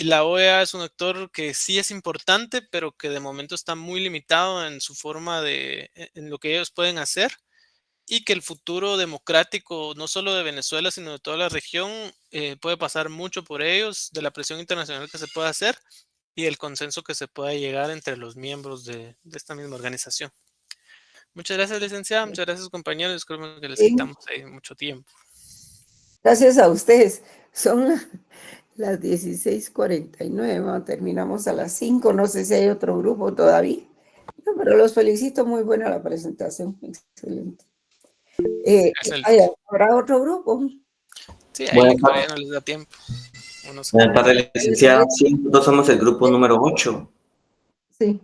Y la OEA es un actor que sí es importante, pero que de momento está muy limitado en su forma en lo que ellos pueden hacer, y que el futuro democrático, no solo de Venezuela, sino de toda la región, puede pasar mucho por ellos, de la presión internacional que se pueda hacer y el consenso que se pueda llegar entre los miembros de esta misma organización. Muchas gracias, licenciada. Muchas gracias, compañeros. Disculpen que les Sí, quitamos ahí mucho tiempo. gracias a ustedes. Son las 16:49, bueno, terminamos a las 5, no sé si hay otro grupo todavía. No, pero los felicito, muy buena la presentación, excelente. ¿Habrá otro grupo? Sí, ahí Buenas todavía tardes, no les da tiempo. buenas tardes, ¿Les licenciada. parece? Sí, nosotros somos el grupo número 8. Sí.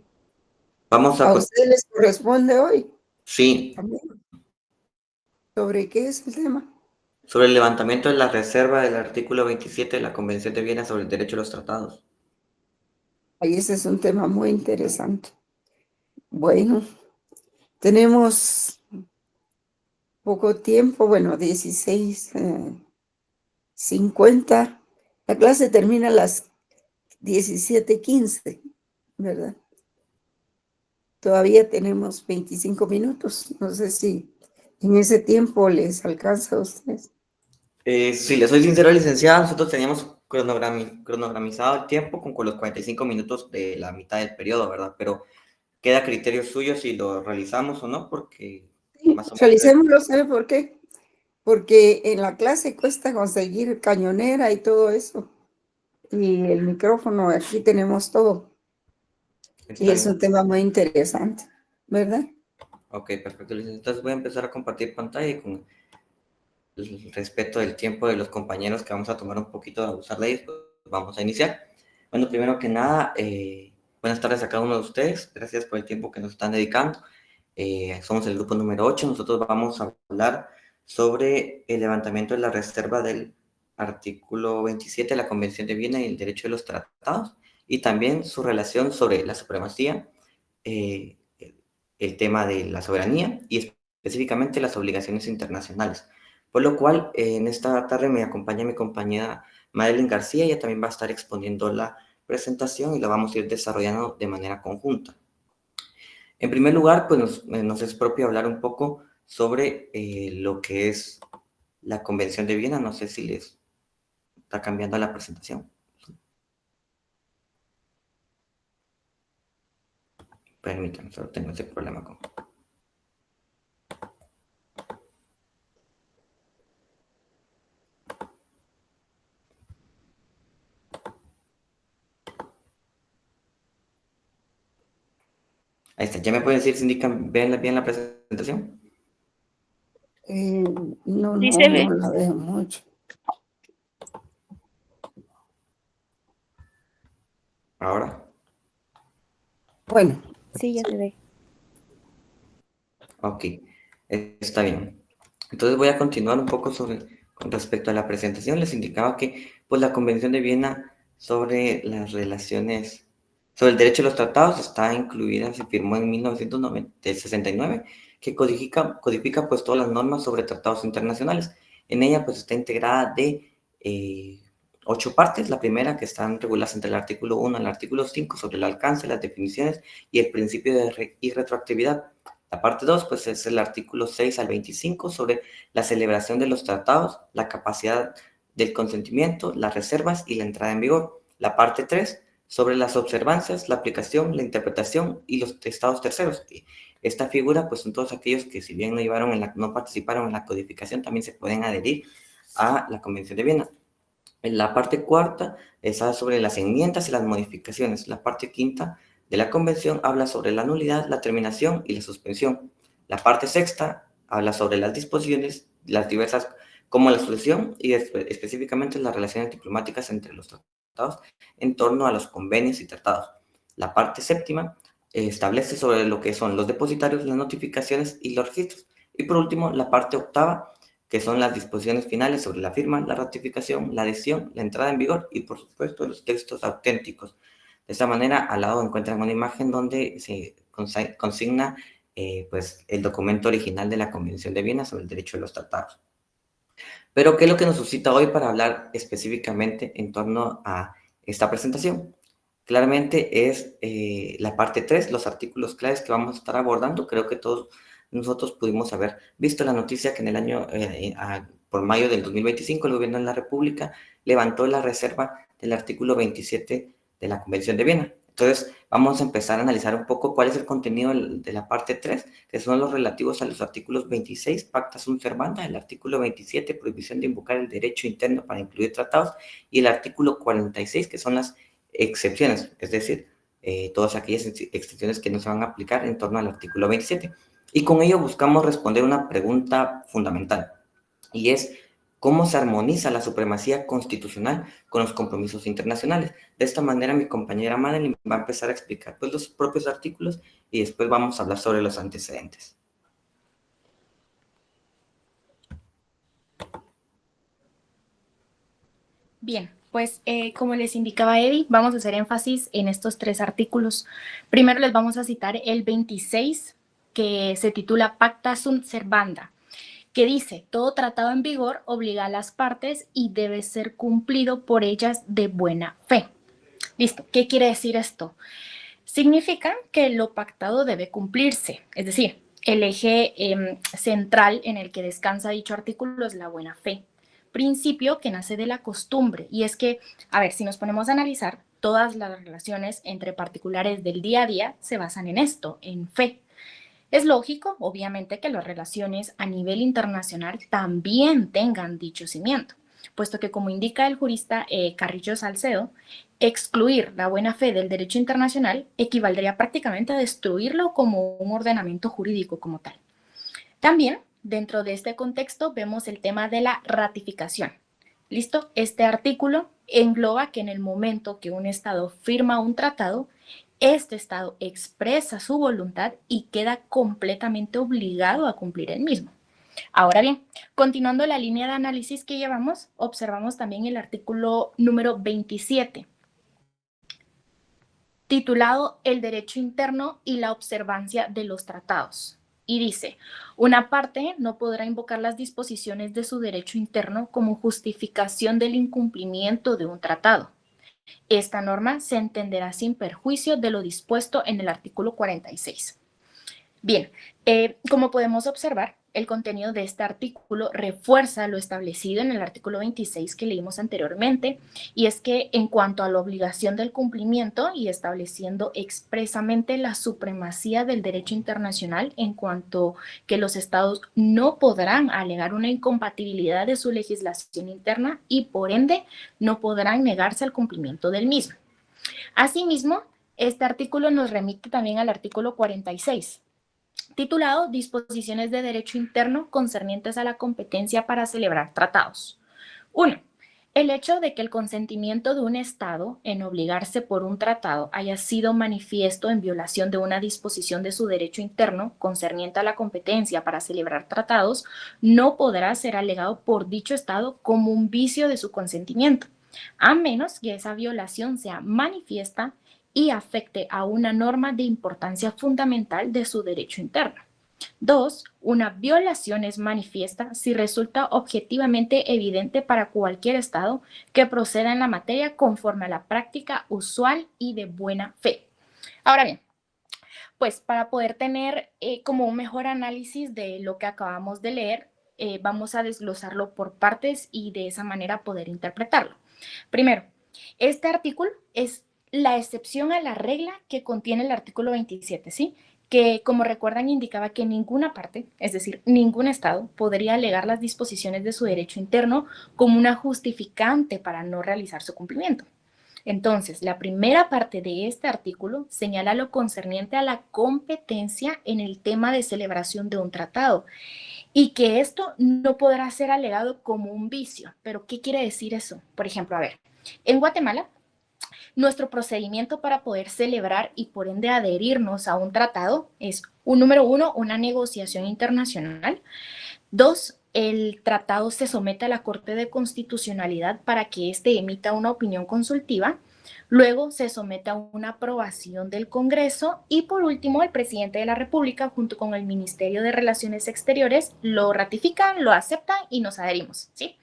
Vamos a, ¿A ustedes les corresponde hoy sí, también? ¿Sobre qué es el tema? sobre el levantamiento de la reserva del artículo 27 de la Convención de Viena sobre el derecho a los tratados. Ahí ese es un tema muy interesante. Bueno, tenemos poco tiempo, bueno, 16:50. La clase termina a las 17:15, ¿verdad? Todavía tenemos 25 minutos. No sé si en ese tiempo les alcanza a ustedes. Si le soy sincero, licenciada, nosotros teníamos cronogramizado el tiempo con los 45 minutos de la mitad del periodo, ¿verdad? Pero queda a criterio suyo si lo realizamos o no, porque Sí, más o menos... realicémoslo, ¿sabe por qué? Porque en la clase cuesta conseguir cañonera y todo eso. Y el micrófono, aquí tenemos todo. Y Está es un bien. tema muy interesante, ¿verdad? Ok, perfecto, licenciada. Entonces voy a empezar a compartir pantalla y con el respeto del tiempo de los compañeros, que vamos a tomar un poquito de abusar de ellos, pues vamos a iniciar. Bueno, primero que nada, buenas tardes a cada uno de ustedes. Gracias por el tiempo que nos están dedicando. Somos el grupo número 8. Nosotros vamos a hablar sobre el levantamiento de la reserva del artículo 27 de la Convención de Viena y el derecho de los tratados, y también su relación sobre la supremacía, el tema de la soberanía y específicamente las obligaciones internacionales. Por lo cual, en esta tarde me acompaña mi compañera Madeline García. Ella también va a estar exponiendo la presentación y la vamos a ir desarrollando de manera conjunta. En primer lugar, pues nos es propio hablar un poco sobre lo que es la Convención de Viena. No sé si les está cambiando la presentación. Permítanme, solo tengo ese problema con... Ahí está. ¿Ya me pueden decir si indican, ven bien la presentación? No, Sí no, se ve. no la veo mucho. Ahora. Bueno, Sí, ya se ve. Ok, está bien. Entonces voy a continuar un poco con respecto a la presentación. Les indicaba que pues, la Convención de Viena sobre las relaciones, sobre el derecho de los tratados está incluida, se firmó en 1969, que codifica pues todas las normas sobre tratados internacionales. En ella pues está integrada de 8 partes. La primera, que están reguladas entre el artículo 1 al artículo 5 sobre el alcance, las definiciones y el principio de irretroactividad. La parte 2, pues es el artículo 6 al 25 sobre la celebración de los tratados, la capacidad del consentimiento, las reservas y la entrada en vigor. La parte 3 sobre las observancias, la aplicación, la interpretación y los estados terceros. Esta figura, pues son todos aquellos que si bien no participaron en la codificación, también se pueden adherir a la Convención de Viena. En la parte 4 está sobre las enmiendas y las modificaciones. La parte 5 de la Convención habla sobre la nulidad, la terminación y la suspensión. La parte 6 habla sobre las disposiciones, las diversas, como la solución y específicamente las relaciones diplomáticas entre los tratados en torno a los convenios y tratados. La parte 7 establece sobre lo que son los depositarios, las notificaciones y los registros. Y por último, la parte 8, que son las disposiciones finales sobre la firma, la ratificación, la adhesión, la entrada en vigor y, por supuesto, los textos auténticos. De esta manera, al lado encuentran una imagen donde se consigna pues, el documento original de la Convención de Viena sobre el derecho de los tratados. Pero, ¿qué es lo que nos suscita hoy para hablar específicamente en torno a esta presentación? Claramente es la parte 3, los artículos claves que vamos a estar abordando. Creo que todos nosotros pudimos haber visto la noticia que en el año, por mayo del 2025, el gobierno de la República levantó la reserva del artículo 27 de la Convención de Viena. Entonces, vamos a empezar a analizar un poco cuál es el contenido de la parte 3, que son los relativos a los artículos 26, pacta sunt servanda, el artículo 27, prohibición de invocar el derecho interno para incluir tratados, y el artículo 46, que son las excepciones, es decir, todas aquellas excepciones que no se van a aplicar en torno al artículo 27. Y con ello buscamos responder una pregunta fundamental, y es, ¿cómo se armoniza la supremacía constitucional con los compromisos internacionales? De esta manera, mi compañera Madeline va a empezar a explicar pues, los propios artículos y después vamos a hablar sobre los antecedentes. Bien, pues como les indicaba Eddie, vamos a hacer énfasis en estos 3 artículos. Primero les vamos a citar el 26, que se titula Pacta sunt servanda, que dice, todo tratado en vigor obliga a las partes y debe ser cumplido por ellas de buena fe. Listo, ¿qué quiere decir esto? Significa que lo pactado debe cumplirse, es decir, el eje central en el que descansa dicho artículo es la buena fe, principio que nace de la costumbre, y es que, a ver, si nos ponemos a analizar, todas las relaciones entre particulares del día a día se basan en esto, en fe. Es lógico, obviamente, que las relaciones a nivel internacional también tengan dicho cimiento, puesto que, como indica el jurista Carrillo Salcedo, excluir la buena fe del derecho internacional equivaldría prácticamente a destruirlo como un ordenamiento jurídico como tal. También dentro de este contexto vemos el tema de la ratificación. ¿Listo? Este artículo engloba que en el momento que un Estado firma un tratado, este Estado expresa su voluntad y queda completamente obligado a cumplir el mismo. Ahora bien, continuando la línea de análisis que llevamos, observamos también el artículo número 27, titulado El derecho interno y la observancia de los tratados. Y dice, una parte no podrá invocar las disposiciones de su derecho interno como justificación del incumplimiento de un tratado. Esta norma se entenderá sin perjuicio de lo dispuesto en el artículo 46. Bien, como podemos observar, el contenido de este artículo refuerza lo establecido en el artículo 26 que leímos anteriormente, y es que en cuanto a la obligación del cumplimiento y estableciendo expresamente la supremacía del derecho internacional en cuanto que los estados no podrán alegar una incompatibilidad de su legislación interna y por ende no podrán negarse al cumplimiento del mismo. Asimismo, este artículo nos remite también al artículo 46, titulado Disposiciones de Derecho Interno concernientes a la competencia para celebrar tratados. 1. El hecho de que el consentimiento de un Estado en obligarse por un tratado haya sido manifiesto en violación de una disposición de su derecho interno concerniente a la competencia para celebrar tratados no podrá ser alegado por dicho Estado como un vicio de su consentimiento, a menos que esa violación sea manifiesta y afecte a una norma de importancia fundamental de su derecho interno. 2. Una violación es manifiesta si resulta objetivamente evidente para cualquier Estado que proceda en la materia conforme a la práctica usual y de buena fe. Ahora bien, pues para poder tener como un mejor análisis de lo que acabamos de leer, vamos a desglosarlo por partes y de esa manera poder interpretarlo. Primero, este artículo es la excepción a la regla que contiene el artículo 27, ¿sí? Que, como recuerdan, indicaba que ninguna parte, es decir, ningún Estado, podría alegar las disposiciones de su derecho interno como una justificante para no realizar su cumplimiento. Entonces, la primera parte de este artículo señala lo concerniente a la competencia en el tema de celebración de un tratado y que esto no podrá ser alegado como un vicio. ¿Pero qué quiere decir eso? Por ejemplo, a ver, en Guatemala, nuestro procedimiento para poder celebrar y por ende adherirnos a un tratado es, número 1, una negociación internacional. 2, el tratado se somete a la Corte de Constitucionalidad para que éste emita una opinión consultiva. Luego se somete a una aprobación del Congreso y por último el presidente de la República junto con el Ministerio de Relaciones Exteriores lo ratifican, lo aceptan y nos adherimos, ¿sí?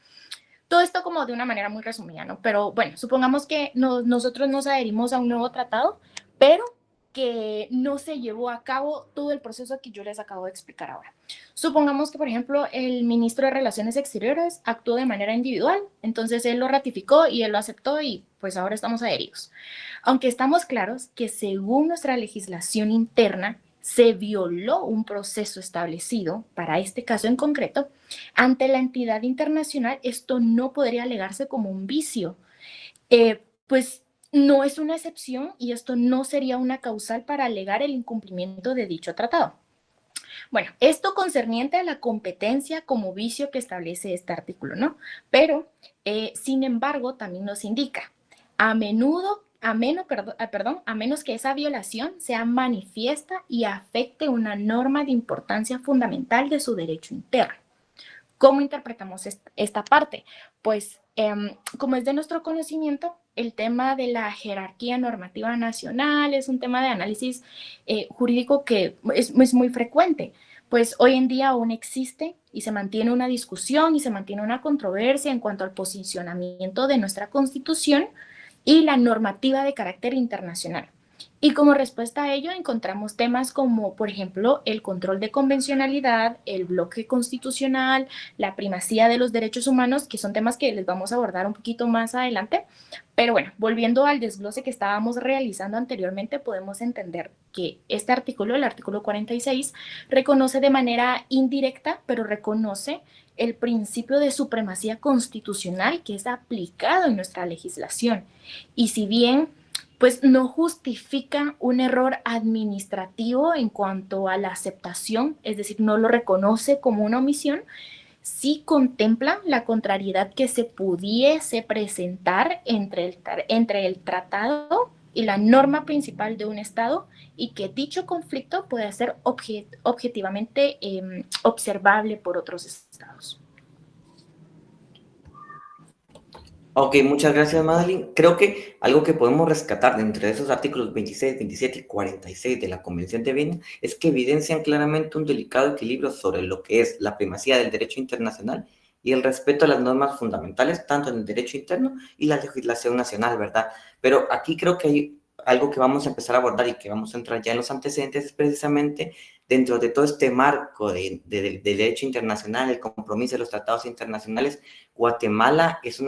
Todo esto como de una manera muy resumida, ¿no? Pero bueno, supongamos que nosotros nos adherimos a un nuevo tratado, pero que no se llevó a cabo todo el proceso que yo les acabo de explicar ahora. Supongamos que, por ejemplo, el ministro de Relaciones Exteriores actuó de manera individual, entonces él lo ratificó y él lo aceptó y pues ahora estamos adheridos. Aunque estamos claros que según nuestra legislación interna, se violó un proceso establecido, para este caso en concreto, ante la entidad internacional, esto no podría alegarse como un vicio. Pues no es una excepción y esto no sería una causal para alegar el incumplimiento de dicho tratado. Bueno, esto concerniente a la competencia como vicio que establece este artículo, ¿no? Pero, sin embargo, también nos indica, a menos que esa violación sea manifiesta y afecte una norma de importancia fundamental de su derecho interno. ¿Cómo interpretamos esta parte? Pues, como es de nuestro conocimiento, el tema de la jerarquía normativa nacional es un tema de análisis jurídico que es muy frecuente. Pues hoy en día aún existe y se mantiene una discusión y se mantiene una controversia en cuanto al posicionamiento de nuestra Constitución y la normativa de carácter internacional. Y como respuesta a ello encontramos temas como, por ejemplo, el control de convencionalidad, el bloque constitucional, la primacía de los derechos humanos, que son temas que les vamos a abordar un poquito más adelante. Pero bueno, volviendo al desglose que estábamos realizando anteriormente, podemos entender que este artículo, el artículo 46, reconoce de manera indirecta, pero reconoce el principio de supremacía constitucional que es aplicado en nuestra legislación. Y si bien pues no justifican un error administrativo en cuanto a la aceptación, es decir, no lo reconoce como una omisión, sí contemplan la contrariedad que se pudiese presentar entre el tratado y la norma principal de un Estado, y que dicho conflicto puede ser objetivamente observable por otros Estados. Ok, muchas gracias, Madeline. Creo que algo que podemos rescatar de entre esos artículos 26, 27 y 46 de la Convención de Viena es que evidencian claramente un delicado equilibrio sobre lo que es la primacía del derecho internacional y el respeto a las normas fundamentales, tanto en el derecho interno y la legislación nacional, ¿verdad? Pero aquí creo que hay algo que vamos a empezar a abordar y que vamos a entrar ya en los antecedentes, es precisamente dentro de todo este marco de derecho internacional, el compromiso de los tratados internacionales. Guatemala es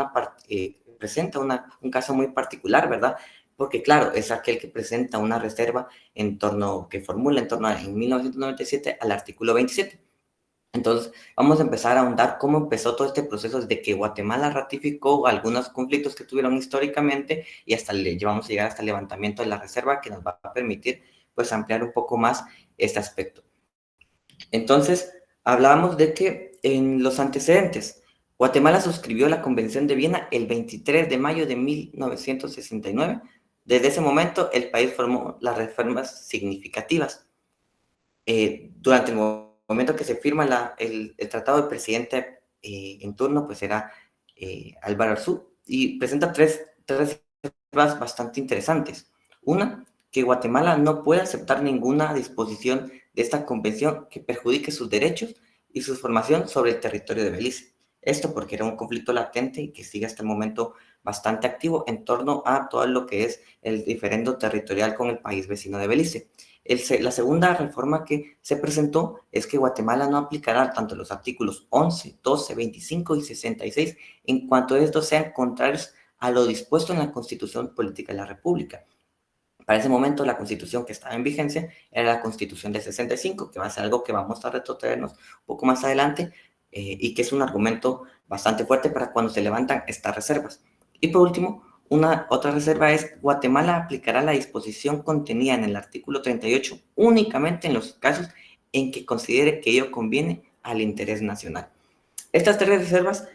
presenta un caso muy particular, ¿verdad? Porque, claro, es aquel que presenta una reserva que formula en 1997 al artículo 27. Entonces, vamos a empezar a ahondar cómo empezó todo este proceso desde que Guatemala ratificó algunos conflictos que tuvieron históricamente y vamos a llegar hasta el levantamiento de la reserva, que nos va a permitir, pues, ampliar un poco más este aspecto. Entonces, hablábamos de que en los antecedentes, Guatemala suscribió la Convención de Viena el 23 de mayo de 1969. Desde ese momento, el país formó las reformas significativas. Durante el momento que se firma el tratado, el presidente en turno pues era Álvaro Arzú, y presenta tres reservas bastante interesantes. Una, que Guatemala no puede aceptar ninguna disposición de esta convención que perjudique sus derechos y su formación sobre el territorio de Belice. Esto porque era un conflicto latente y que sigue hasta el momento bastante activo en torno a todo lo que es el diferendo territorial con el país vecino de Belice. La segunda reforma que se presentó es que Guatemala no aplicará tanto los artículos 11, 12, 25 y 66 en cuanto estos sean contrarios a lo dispuesto en la Constitución Política de la República. Para ese momento, la Constitución que estaba en vigencia era la Constitución del 65, que va a ser algo que vamos a retrotraernos un poco más adelante, y que es un argumento bastante fuerte para cuando se levantan estas reservas. Y por último, otra reserva es: Guatemala aplicará la disposición contenida en el artículo 38 únicamente en los casos en que considere que ello conviene al interés nacional. Estas tres reservas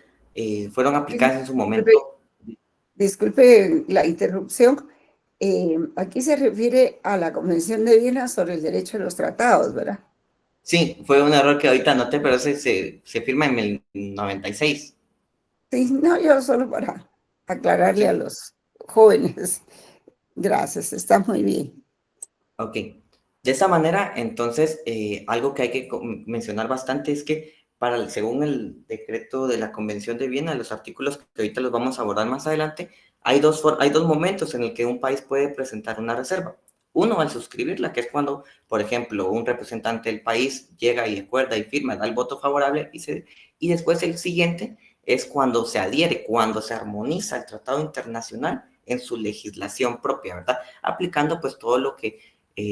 fueron aplicadas en su momento. Disculpe la interrupción. Aquí se refiere a la Convención de Viena sobre el derecho de los tratados, ¿verdad? Sí, fue un error que ahorita anoté, pero se firma en el 96. Sí, no, yo solo para aclararle a los jóvenes. Gracias, está muy bien. Ok. De esa manera, entonces, algo que hay que mencionar bastante es que según el decreto de la Convención de Viena, los artículos que ahorita los vamos a abordar más adelante, hay dos momentos en el que un país puede presentar una reserva. Uno, al suscribirla, que es cuando, por ejemplo, un representante del país llega y acuerda y firma, da el voto favorable, y después el siguiente es cuando se adhiere, cuando se armoniza el tratado internacional en su legislación propia, ¿verdad? Aplicando pues todo lo que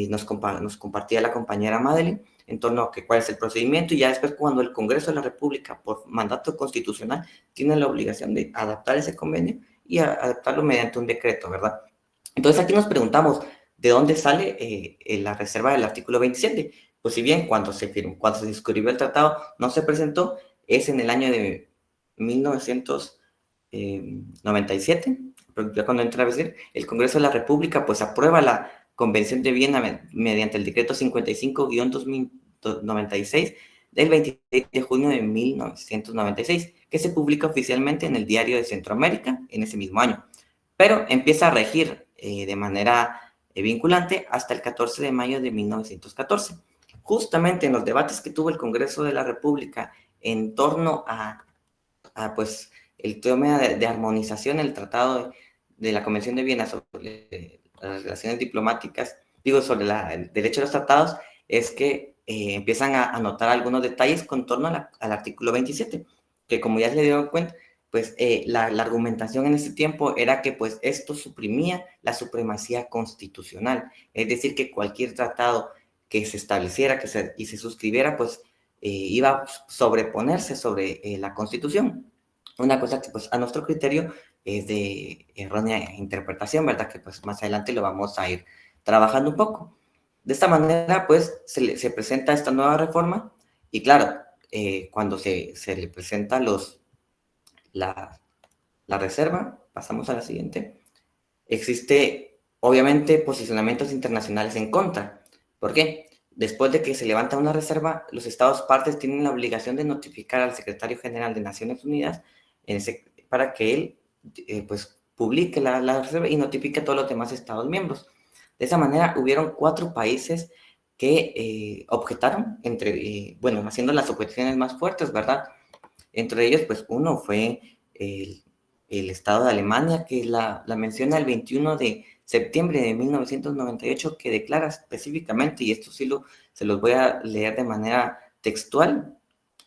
nos compartía la compañera Madeline en torno a cuál es el procedimiento, y ya después cuando el Congreso de la República, por mandato constitucional, tiene la obligación de adaptar ese convenio y adaptarlo mediante un decreto, ¿verdad? Entonces aquí nos preguntamos, ¿de dónde sale la reserva del artículo 27? Pues si bien cuando se suscribió el tratado no se presentó, es en el año de 1997, ya cuando entra a decir, el Congreso de la República pues aprueba la Convención de Viena mediante el decreto 55-2096 del 26 de junio de 1996, que se publica oficialmente en el Diario de Centroamérica en ese mismo año, pero empieza a regir de manera vinculante hasta el 14 de mayo de 1914. Justamente en los debates que tuvo el Congreso de la República en torno a pues, el tema de armonización, el tratado de la Convención de Viena sobre las relaciones diplomáticas, sobre el derecho a los tratados, es que empiezan a notar algunos detalles con torno al artículo 27, que como ya se dieron cuenta, pues la argumentación en ese tiempo era que pues esto suprimía la supremacía constitucional, es decir, que cualquier tratado que se estableciera y se suscribiera, pues iba a sobreponerse sobre la Constitución. Una cosa que pues a nuestro criterio es de errónea interpretación, ¿verdad? Que pues más adelante lo vamos a ir trabajando un poco. De esta manera, pues, se presenta esta nueva reforma y claro, cuando se le presenta la reserva, pasamos a la siguiente, existe obviamente posicionamientos internacionales en contra. ¿Por qué? Después de que se levanta una reserva, los Estados partes tienen la obligación de notificar al secretario general de Naciones Unidas para que él pues publique la reserva y notifique a todos los demás Estados miembros. De esa manera hubieron 4 países que objetaron, bueno, haciendo las objeciones más fuertes, ¿verdad? Entre ellos, pues uno fue el Estado de Alemania, que la menciona el 21 de septiembre de 1998, que declara específicamente, y esto sí se los voy a leer de manera textual,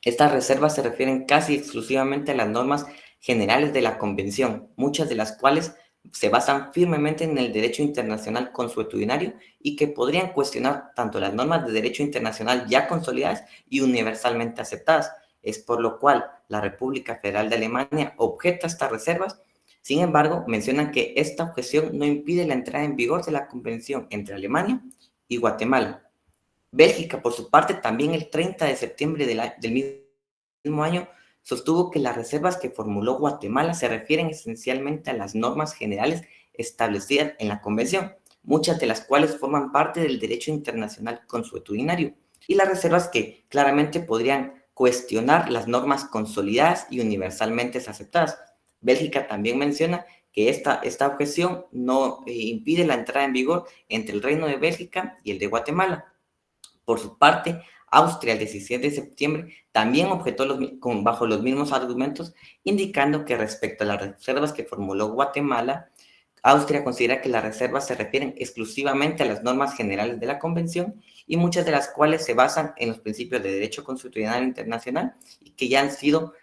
estas reservas se refieren casi exclusivamente a las normas generales de la Convención, muchas de las cuales se basan firmemente en el derecho internacional consuetudinario y que podrían cuestionar tanto las normas de derecho internacional ya consolidadas y universalmente aceptadas. Es por lo cual la República Federal de Alemania objeta estas reservas. Sin embargo, mencionan que esta objeción no impide la entrada en vigor de la convención entre Alemania y Guatemala. Bélgica, por su parte, también el 30 de septiembre del mismo año, sostuvo que las reservas que formuló Guatemala se refieren esencialmente a las normas generales establecidas en la convención, muchas de las cuales forman parte del derecho internacional consuetudinario, y las reservas que claramente podrían cuestionar las normas consolidadas y universalmente aceptadas. Bélgica también menciona que esta objeción no impide la entrada en vigor entre el Reino de Bélgica y el de Guatemala. Por su parte, Austria, el 17 de septiembre, también objetó bajo los mismos argumentos, indicando que respecto a las reservas que formuló Guatemala, Austria considera que las reservas se refieren exclusivamente a las normas generales de la Convención y muchas de las cuales se basan en los principios de derecho constitucional internacional y que ya han sido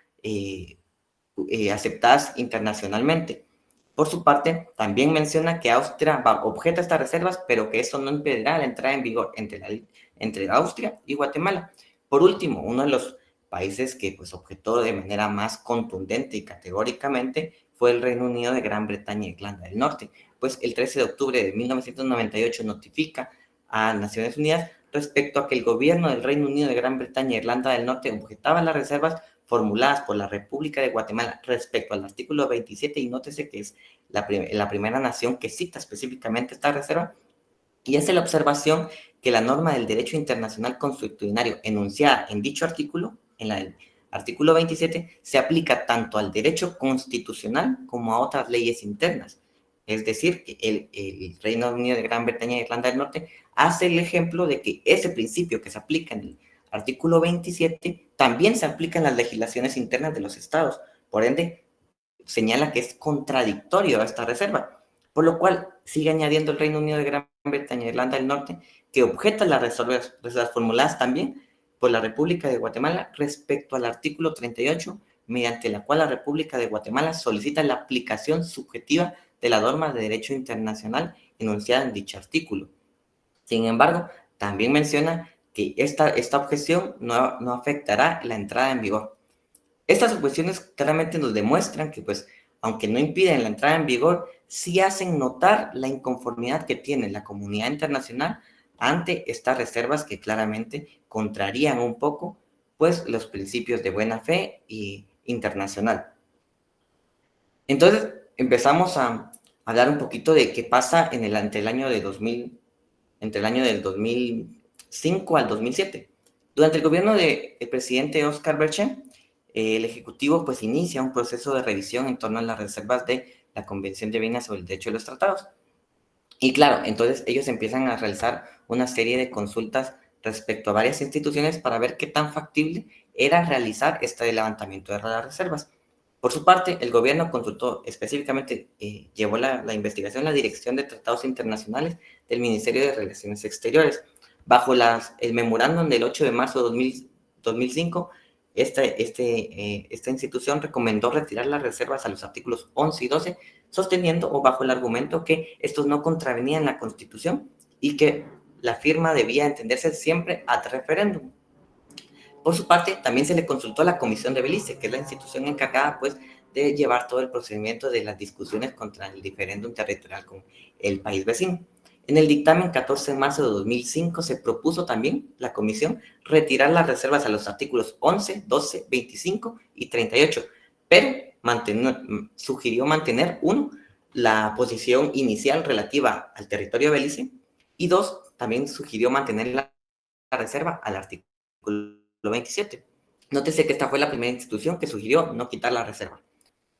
aceptadas internacionalmente. Por su parte, también menciona que Austria objeta estas reservas, pero que eso no impedirá la entrada en vigor entre Austria y Guatemala. Por último, uno de los países que pues objetó de manera más contundente y categóricamente fue el Reino Unido de Gran Bretaña e Irlanda del Norte, pues el 13 de octubre de 1998 notifica a Naciones Unidas respecto a que el gobierno del Reino Unido de Gran Bretaña e Irlanda del Norte objetaba las reservas formuladas por la República de Guatemala respecto al artículo 27, y nótese que es la primera nación que cita específicamente esta reserva, y hace la observación que la norma del derecho internacional consuetudinario enunciada en dicho artículo, en el artículo 27, se aplica tanto al derecho constitucional como a otras leyes internas. Es decir, que el Reino Unido de Gran Bretaña e Irlanda del Norte hace el ejemplo de que ese principio que se aplica en el artículo 27 también se aplica en las legislaciones internas de los estados. Por ende, señala que es contradictorio a esta reserva, por lo cual sigue añadiendo el Reino Unido de Gran Bretaña e Irlanda del Norte que objeta las reservas formuladas también por la República de Guatemala respecto al artículo 38, mediante la cual la República de Guatemala solicita la aplicación subjetiva de la norma de derecho internacional enunciada en dicho artículo. Sin embargo, también menciona que esta objeción no afectará la entrada en vigor. Estas objeciones claramente nos demuestran que, pues, aunque no impiden la entrada en vigor, sí hacen notar la inconformidad que tiene la comunidad internacional ante estas reservas que claramente contrarían un poco, pues, los principios de buena fe y internacional. Entonces, empezamos a hablar un poquito de qué pasa entre el año del 2005 al 2007. Durante el gobierno del presidente Oscar Berchén, el Ejecutivo pues inicia un proceso de revisión en torno a las reservas de la Convención de Viena sobre el Derecho de los Tratados. Y claro, entonces ellos empiezan a realizar una serie de consultas respecto a varias instituciones para ver qué tan factible era realizar este levantamiento de las reservas. Por su parte, el gobierno consultó específicamente, llevó la investigación a la Dirección de Tratados Internacionales del Ministerio de Relaciones Exteriores. Bajo el memorándum del 8 de marzo de 2005, esta institución recomendó retirar las reservas a los artículos 11 y 12, sosteniendo o bajo el argumento que estos no contravenían la Constitución y que la firma debía entenderse siempre ad referéndum. Por su parte, también se le consultó a la Comisión de Belice, que es la institución encargada, pues, de llevar todo el procedimiento de las discusiones contra el diferéndum territorial con el país vecino. En el dictamen 14 de marzo de 2005 se propuso también la comisión retirar las reservas a los artículos 11, 12, 25 y 38, pero sugirió mantener, uno, la posición inicial relativa al territorio de Belice, y dos, también sugirió mantener la reserva al artículo 27. Nótese que esta fue la primera institución que sugirió no quitar la reserva.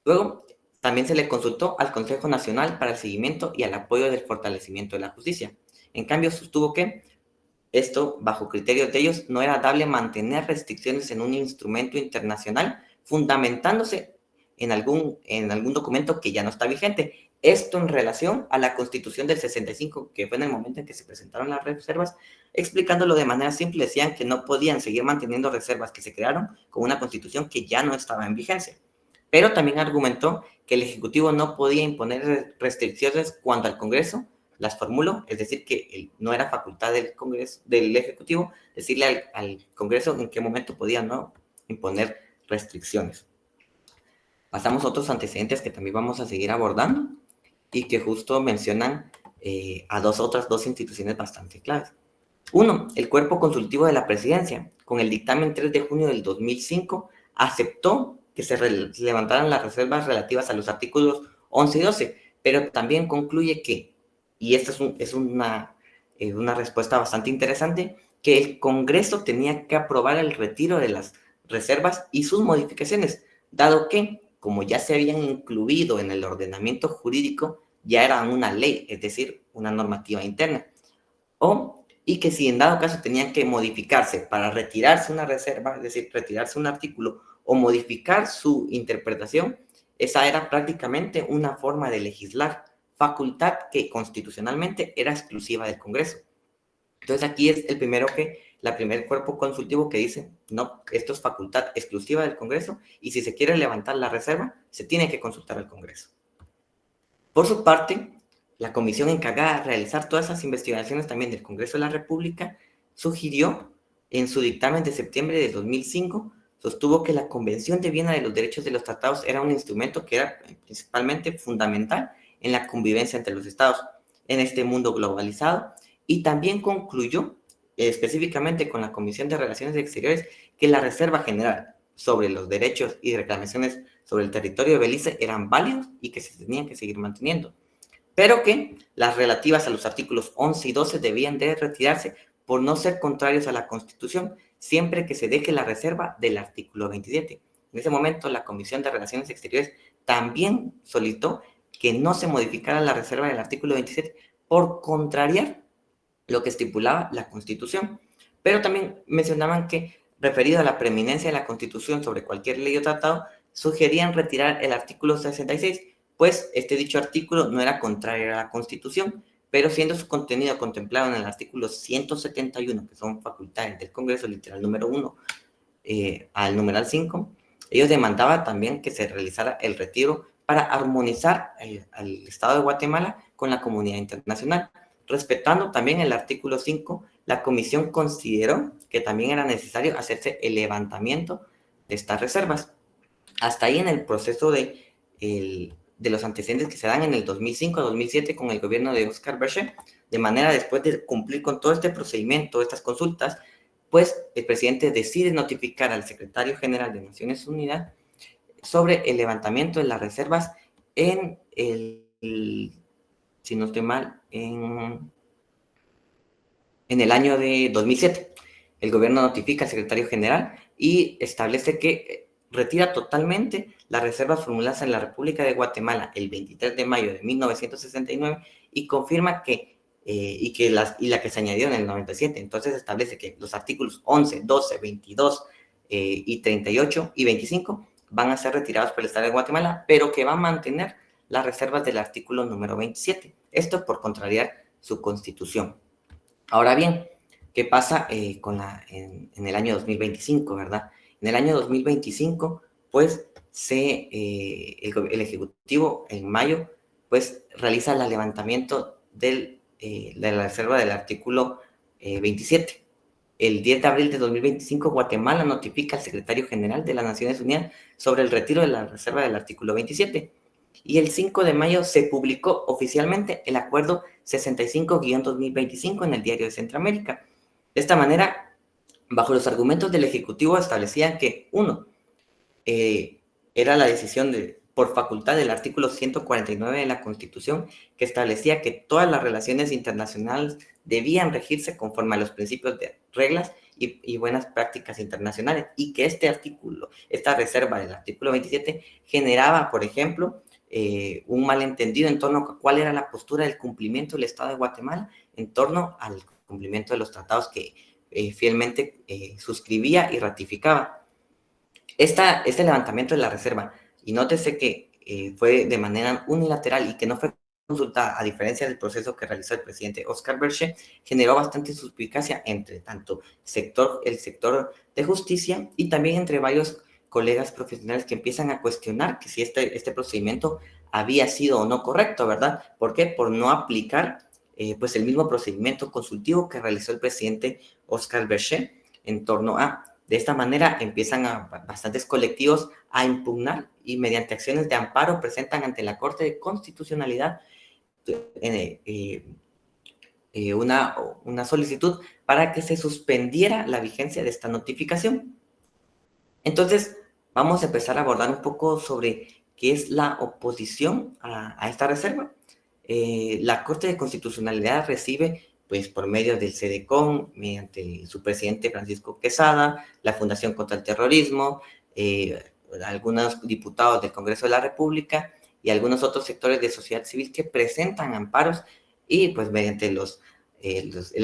Luego, también se le consultó al Consejo Nacional para el Seguimiento y al Apoyo del Fortalecimiento de la Justicia. En cambio, sostuvo que esto, bajo criterios de ellos, no era dable mantener restricciones en un instrumento internacional fundamentándose en algún documento que ya no está vigente. Esto en relación a la Constitución del 65, que fue en el momento en que se presentaron las reservas, explicándolo de manera simple, decían que no podían seguir manteniendo reservas que se crearon con una Constitución que ya no estaba en vigencia. Pero también argumentó que el Ejecutivo no podía imponer restricciones cuando el Congreso las formuló, es decir, que no era facultad del Congreso, del Ejecutivo, decirle al Congreso en qué momento podía no imponer restricciones. Pasamos a otros antecedentes que también vamos a seguir abordando y que justo mencionan a otras dos instituciones bastante claves. Uno, el Cuerpo Consultivo de la Presidencia, con el dictamen 3 de junio del 2005, aceptó que se levantaran las reservas relativas a los artículos 11 y 12, pero también concluye que, y esta es una respuesta bastante interesante, que el Congreso tenía que aprobar el retiro de las reservas y sus modificaciones, dado que, como ya se habían incluido en el ordenamiento jurídico, ya eran una ley, es decir, una normativa interna. Y que si en dado caso tenían que modificarse para retirarse una reserva, es decir, retirarse un artículo o modificar su interpretación, esa era prácticamente una forma de legislar, facultad que constitucionalmente era exclusiva del Congreso. Entonces aquí es la primer cuerpo consultivo que dice, no, esto es facultad exclusiva del Congreso y si se quiere levantar la reserva, se tiene que consultar al Congreso. Por su parte, la comisión encargada de realizar todas esas investigaciones también del Congreso de la República sugirió en su dictamen de septiembre de 2005, sostuvo que la Convención de Viena de los Derechos de los Tratados era un instrumento que era principalmente fundamental en la convivencia entre los estados en este mundo globalizado, y también concluyó específicamente con la Comisión de Relaciones Exteriores que la Reserva General sobre los derechos y reclamaciones sobre el territorio de Belice eran válidos y que se tenían que seguir manteniendo, pero que las relativas a los artículos 11 y 12 debían de retirarse por no ser contrarios a la Constitución, siempre que se deje la reserva del artículo 27. En ese momento, la Comisión de Relaciones Exteriores también solicitó que no se modificara la reserva del artículo 27 por contrariar lo que estipulaba la Constitución. Pero también mencionaban que, referido a la preeminencia de la Constitución sobre cualquier ley o tratado, sugerían retirar el artículo 66, pues este dicho artículo no era contrario a la Constitución, pero siendo su contenido contemplado en el artículo 171, que son facultades del Congreso, literal número 1 al numeral 5, ellos demandaban también que se realizara el retiro para armonizar al Estado de Guatemala con la comunidad internacional. Respetando también el artículo 5, la comisión consideró que también era necesario hacerse el levantamiento de estas reservas. Hasta ahí en el proceso de los antecedentes que se dan en el 2005-2007 con el gobierno de Oscar Berger, de manera después de cumplir con todo este procedimiento, estas consultas, pues el presidente decide notificar al secretario general de Naciones Unidas sobre el levantamiento de las reservas en si no estoy mal, en el año de 2007. El gobierno notifica al secretario general y establece que retira totalmente las reservas formuladas en la República de Guatemala el 23 de mayo de 1969 y confirma que la que se añadió en el 97. Entonces establece que los artículos 11, 12, 22 y 38 y 25 van a ser retirados por el Estado de Guatemala, pero que va a mantener las reservas del artículo número 27. Esto por contrariar su constitución. Ahora bien, ¿qué pasa en el año 2025, verdad? En el año 2025, pues, el Ejecutivo en mayo, pues, realiza el levantamiento de la reserva del artículo 27. el 10 de abril de 2025, Guatemala notifica al secretario general de las Naciones Unidas sobre el retiro de la reserva del artículo 27. Y el 5 de mayo se publicó oficialmente el acuerdo 65-2025 en el Diario de Centroamérica. De esta manera, bajo los argumentos del Ejecutivo, establecían que, uno, era la decisión por facultad del artículo 149 de la Constitución, que establecía que todas las relaciones internacionales debían regirse conforme a los principios de reglas y buenas prácticas internacionales, y que este artículo, esta reserva del artículo 27, generaba, por ejemplo, un malentendido en torno a cuál era la postura del cumplimiento del Estado de Guatemala en torno al cumplimiento de los tratados que fielmente suscribía y ratificaba. Este levantamiento de la reserva, y nótese que fue de manera unilateral y que no fue consultada, a diferencia del proceso que realizó el presidente Oscar Berger, generó bastante suspicacia entre tanto el sector de justicia y también entre varios colegas profesionales que empiezan a cuestionar que si este procedimiento había sido o no correcto, ¿verdad? ¿Por qué? Por no aplicar pues el mismo procedimiento consultivo que realizó el presidente Oscar Berger en torno a... De esta manera empiezan bastantes colectivos a impugnar y mediante acciones de amparo presentan ante la Corte de Constitucionalidad una solicitud para que se suspendiera la vigencia de esta notificación. Entonces, vamos a empezar a abordar un poco sobre qué es la oposición a esta reserva. La Corte de Constitucionalidad recibe, pues por medio del CEDECON, mediante su presidente Francisco Quesada, la Fundación contra el Terrorismo, algunos diputados del Congreso de la República y algunos otros sectores de sociedad civil que presentan amparos y pues mediante el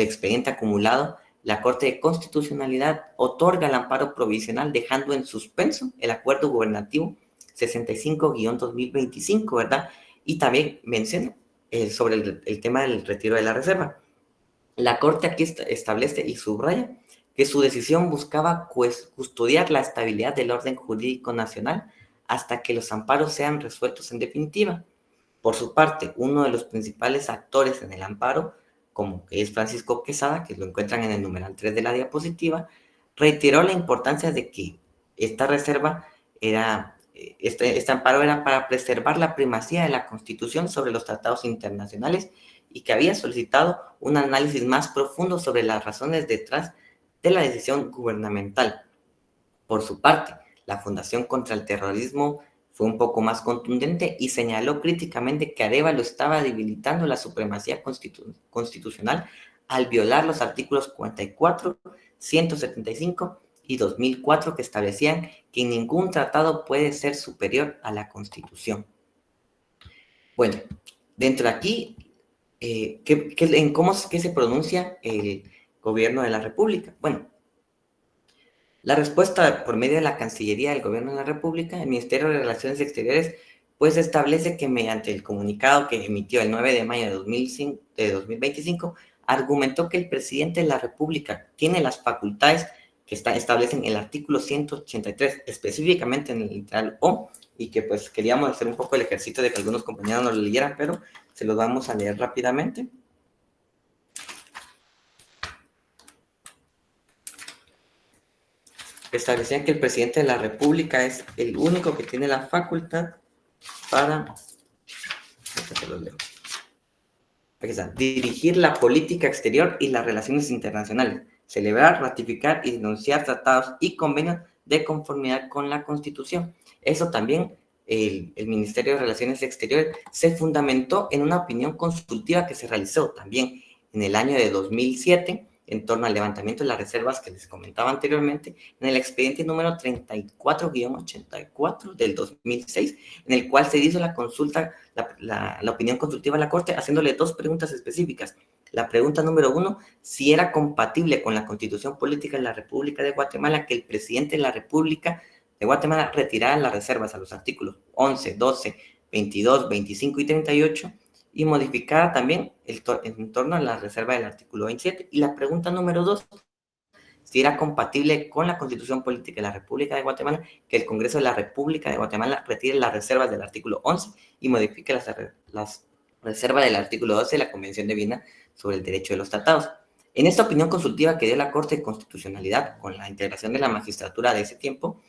expediente acumulado, la Corte de Constitucionalidad otorga el amparo provisional dejando en suspenso el acuerdo gubernativo 65-2025, ¿verdad? Y también menciona sobre el tema del retiro de la reserva. La Corte aquí establece y subraya que su decisión buscaba custodiar la estabilidad del orden jurídico nacional hasta que los amparos sean resueltos en definitiva. Por su parte, uno de los principales actores en el amparo, como que es Francisco Quesada, que lo encuentran en el numeral 3 de la diapositiva, reiteró la importancia de que esta reserva este amparo era para preservar la primacía de la Constitución sobre los tratados internacionales y que había solicitado un análisis más profundo sobre las razones detrás de la decisión gubernamental. Por su parte, la Fundación contra el Terrorismo fue un poco más contundente y señaló críticamente que Arévalo estaba debilitando la supremacía constitucional al violar los artículos 44, 175 y 2004 que establecían que ningún tratado puede ser superior a la Constitución. Bueno, dentro de aquí, ¿qué se pronuncia el gobierno de la República? Bueno, la respuesta por medio de la Cancillería del Gobierno de la República, el Ministerio de Relaciones Exteriores, pues establece que mediante el comunicado que emitió el 9 de mayo de 2025, argumentó que el presidente de la República tiene las facultades que establecen el artículo 183, específicamente en el literal O, y que pues queríamos hacer un poco el ejercicio de que algunos compañeros no lo leyeran, pero se los vamos a leer rápidamente. Establecían que el presidente de la República es el único que tiene la facultad para dirigir la política exterior y las relaciones internacionales, celebrar, ratificar y denunciar tratados y convenios de conformidad con la Constitución. Eso también, el Ministerio de Relaciones Exteriores se fundamentó en una opinión consultiva que se realizó también en el año de 2007, en torno al levantamiento de las reservas que les comentaba anteriormente, en el expediente número 34-84 del 2006, en el cual se hizo la consulta, la opinión consultiva a la Corte, haciéndole dos preguntas específicas. La pregunta número 1, si era compatible con la Constitución Política de la República de Guatemala que el presidente de la República de Guatemala retirara las reservas a los artículos 11, 12, 22, 25 y 38, y modificara también en torno a la reserva del artículo 27. Y la pregunta número 2, si era compatible con la Constitución Política de la República de Guatemala que el Congreso de la República de Guatemala retire las reservas del artículo 11 y modifique las reservas del artículo 12 de la Convención de Viena sobre el derecho de los tratados. En esta opinión consultiva que dio la Corte de Constitucionalidad con la integración de la magistratura de ese tiempo,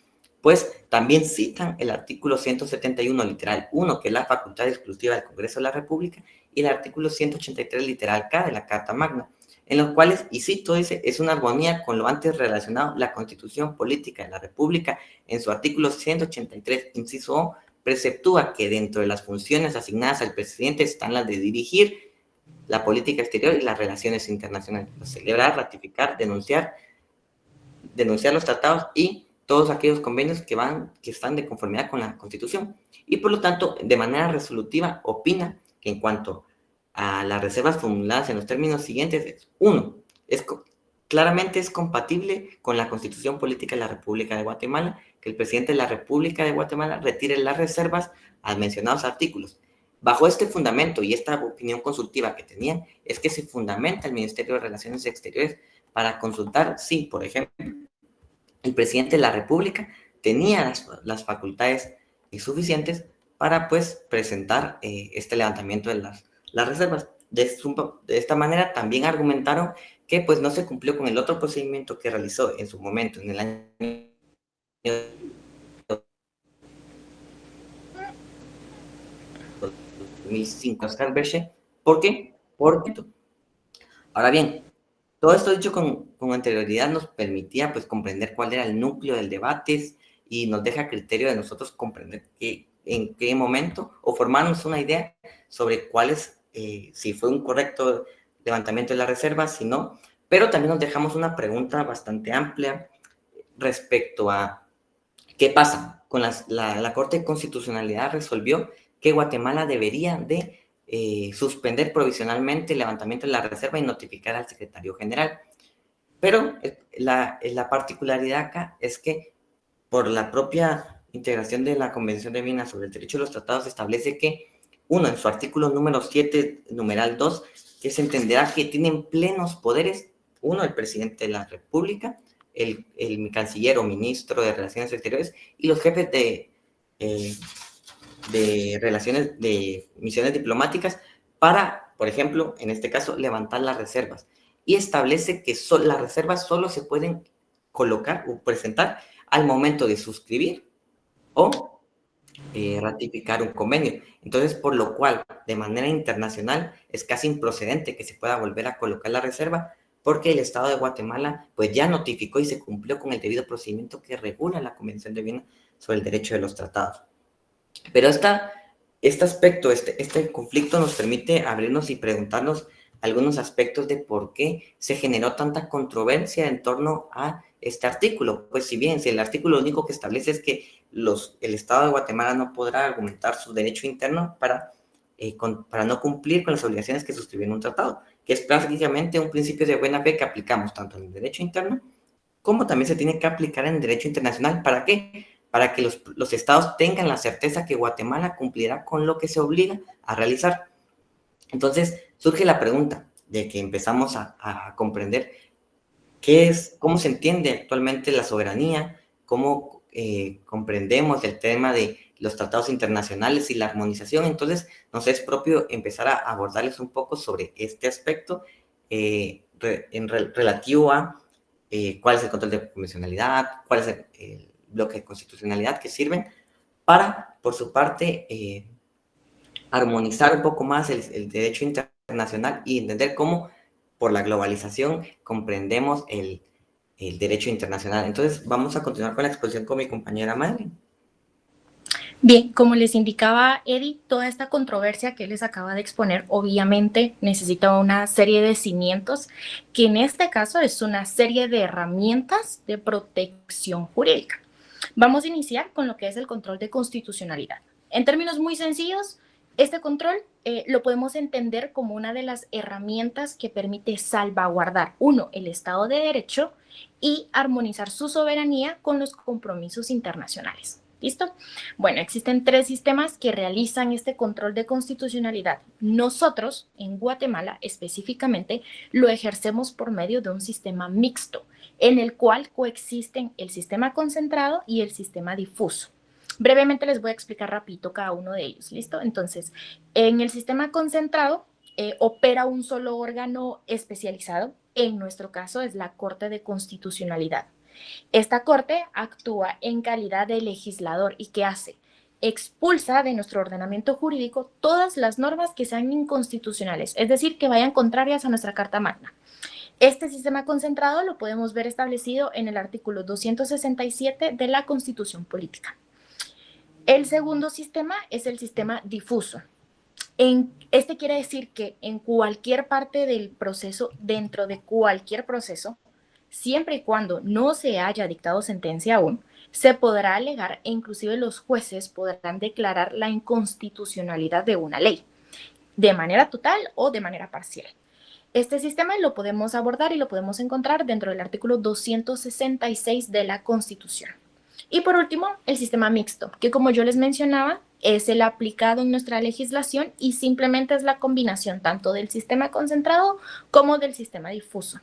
pues también citan el artículo 171, literal 1, que es la facultad exclusiva del Congreso de la República, y el artículo 183, literal K, de la Carta Magna, en los cuales, y cito, dice, es una armonía con lo antes relacionado, la Constitución Política de la República, en su artículo 183, inciso O, preceptúa que dentro de las funciones asignadas al presidente están las de dirigir la política exterior y las relaciones internacionales, celebrar, ratificar, denunciar los tratados y todos aquellos convenios que están de conformidad con la Constitución. Y por lo tanto, de manera resolutiva, opina que en cuanto a las reservas formuladas en los términos siguientes, uno, claramente es compatible con la Constitución Política de la República de Guatemala, que el presidente de la República de Guatemala retire las reservas a mencionados artículos. Bajo este fundamento y esta opinión consultiva que tenían, es que se fundamenta el Ministerio de Relaciones Exteriores para consultar si, por ejemplo, el presidente de la República tenía las facultades suficientes para, pues, presentar este levantamiento de las reservas. De esta manera también argumentaron que, pues, no se cumplió con el otro procedimiento que realizó en su momento, en el año 2005, Oscar Berche. ¿Por qué? Ahora bien, todo esto dicho con anterioridad nos permitía, pues, comprender cuál era el núcleo del debate y nos deja a criterio de nosotros comprender en qué momento o formarnos una idea sobre si fue un correcto levantamiento de la reserva, si no, pero también nos dejamos una pregunta bastante amplia respecto a qué pasa. La Corte de Constitucionalidad resolvió que Guatemala debería de suspender provisionalmente el levantamiento de la reserva y notificar al secretario general. Pero la particularidad acá es que por la propia integración de la Convención de Viena sobre el Derecho de los Tratados establece que, uno, en su artículo número 7, numeral 2, que se entenderá que tienen plenos poderes, uno, el presidente de la República, el canciller o ministro de Relaciones Exteriores y los jefes de relaciones, de misiones diplomáticas para, por ejemplo, en este caso, levantar las reservas. Y establece que las reservas solo se pueden colocar o presentar al momento de suscribir o ratificar un convenio. Entonces, por lo cual, de manera internacional, es casi improcedente que se pueda volver a colocar la reserva, porque el Estado de Guatemala, pues, ya notificó y se cumplió con el debido procedimiento que regula la Convención de Viena sobre el Derecho de los Tratados. Pero este aspecto, este conflicto nos permite abrirnos y preguntarnos algunos aspectos de por qué se generó tanta controversia en torno a este artículo. Pues si el artículo único que establece es que el Estado de Guatemala no podrá argumentar su derecho interno para no cumplir con las obligaciones que suscribió en un tratado, que es prácticamente un principio de buena fe que aplicamos tanto en el derecho interno como también se tiene que aplicar en el derecho internacional. ¿Para qué? Para que los estados tengan la certeza que Guatemala cumplirá con lo que se obliga a realizar. Entonces, surge la pregunta de que empezamos a comprender cómo se entiende actualmente la soberanía, cómo comprendemos el tema de los tratados internacionales y la armonización. Entonces, nos es propio empezar a abordarles un poco sobre este aspecto relativo a cuál es el control de convencionalidad, cuál es el bloque de constitucionalidad que sirven para, por su parte, armonizar un poco más el derecho internacional y entender cómo, por la globalización, comprendemos el derecho internacional. Entonces, vamos a continuar con la exposición con mi compañera Madeline. Bien, como les indicaba Eddie, toda esta controversia que les acaba de exponer obviamente necesita una serie de cimientos, que en este caso es una serie de herramientas de protección jurídica. Vamos a iniciar con lo que es el control de constitucionalidad. En términos muy sencillos, este control lo podemos entender como una de las herramientas que permite salvaguardar, uno, el Estado de Derecho y armonizar su soberanía con los compromisos internacionales. ¿Listo? Bueno, existen 3 sistemas que realizan este control de constitucionalidad. Nosotros, en Guatemala específicamente, lo ejercemos por medio de un sistema mixto, en el cual coexisten el sistema concentrado y el sistema difuso. Brevemente les voy a explicar rapidito cada uno de ellos, ¿listo? Entonces, en el sistema concentrado opera un solo órgano especializado, en nuestro caso es la Corte de Constitucionalidad. Esta Corte actúa en calidad de legislador y ¿qué hace? Expulsa de nuestro ordenamiento jurídico todas las normas que sean inconstitucionales, es decir, que vayan contrarias a nuestra Carta Magna. Este sistema concentrado lo podemos ver establecido en el artículo 267 de la Constitución Política. El segundo sistema es el sistema difuso. Este quiere decir que en cualquier parte del proceso, dentro de cualquier proceso, siempre y cuando no se haya dictado sentencia aún, se podrá alegar e inclusive los jueces podrán declarar la inconstitucionalidad de una ley, de manera total o de manera parcial. Este sistema lo podemos abordar y lo podemos encontrar dentro del artículo 266 de la Constitución. Y por último, el sistema mixto, que como yo les mencionaba, es el aplicado en nuestra legislación y simplemente es la combinación tanto del sistema concentrado como del sistema difuso.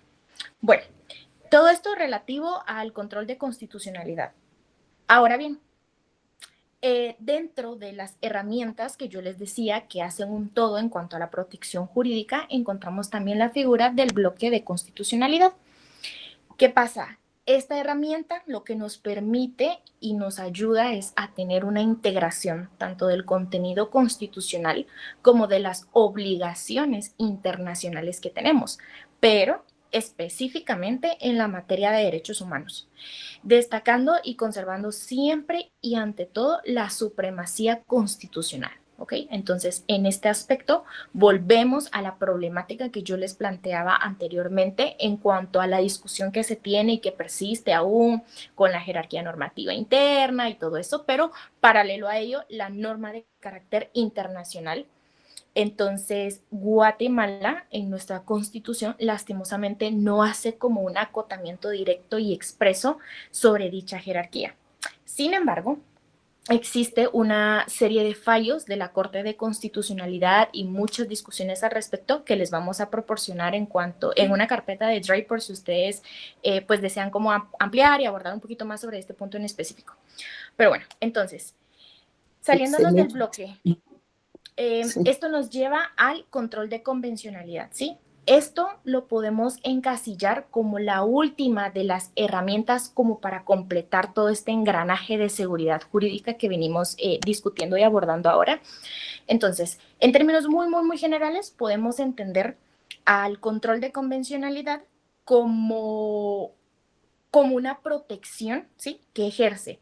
Bueno, todo esto relativo al control de constitucionalidad. Ahora bien, dentro de las herramientas que yo les decía que hacen un todo en cuanto a la protección jurídica, encontramos también la figura del bloque de constitucionalidad. ¿Qué pasa? Esta herramienta lo que nos permite y nos ayuda es a tener una integración tanto del contenido constitucional como de las obligaciones internacionales que tenemos, pero específicamente en la materia de derechos humanos, destacando y conservando siempre y ante todo la supremacía constitucional. ¿Ok? Entonces, en este aspecto, volvemos a la problemática que yo les planteaba anteriormente en cuanto a la discusión que se tiene y que persiste aún con la jerarquía normativa interna y todo eso, pero paralelo a ello, la norma de carácter internacional. Entonces, Guatemala, en nuestra Constitución, lastimosamente no hace como un acotamiento directo y expreso sobre dicha jerarquía. Sin embargo, existe una serie de fallos de la Corte de Constitucionalidad y muchas discusiones al respecto que les vamos a proporcionar en una carpeta de Drive por si ustedes pues desean como ampliar y abordar un poquito más sobre este punto en específico. Pero bueno, entonces, saliéndonos del bloque, esto nos lleva al control de convencionalidad, ¿sí? Esto lo podemos encasillar como la última de las herramientas como para completar todo este engranaje de seguridad jurídica que venimos discutiendo y abordando ahora. Entonces, en términos muy generales, podemos entender al control de convencionalidad como una protección, ¿sí? Que ejerce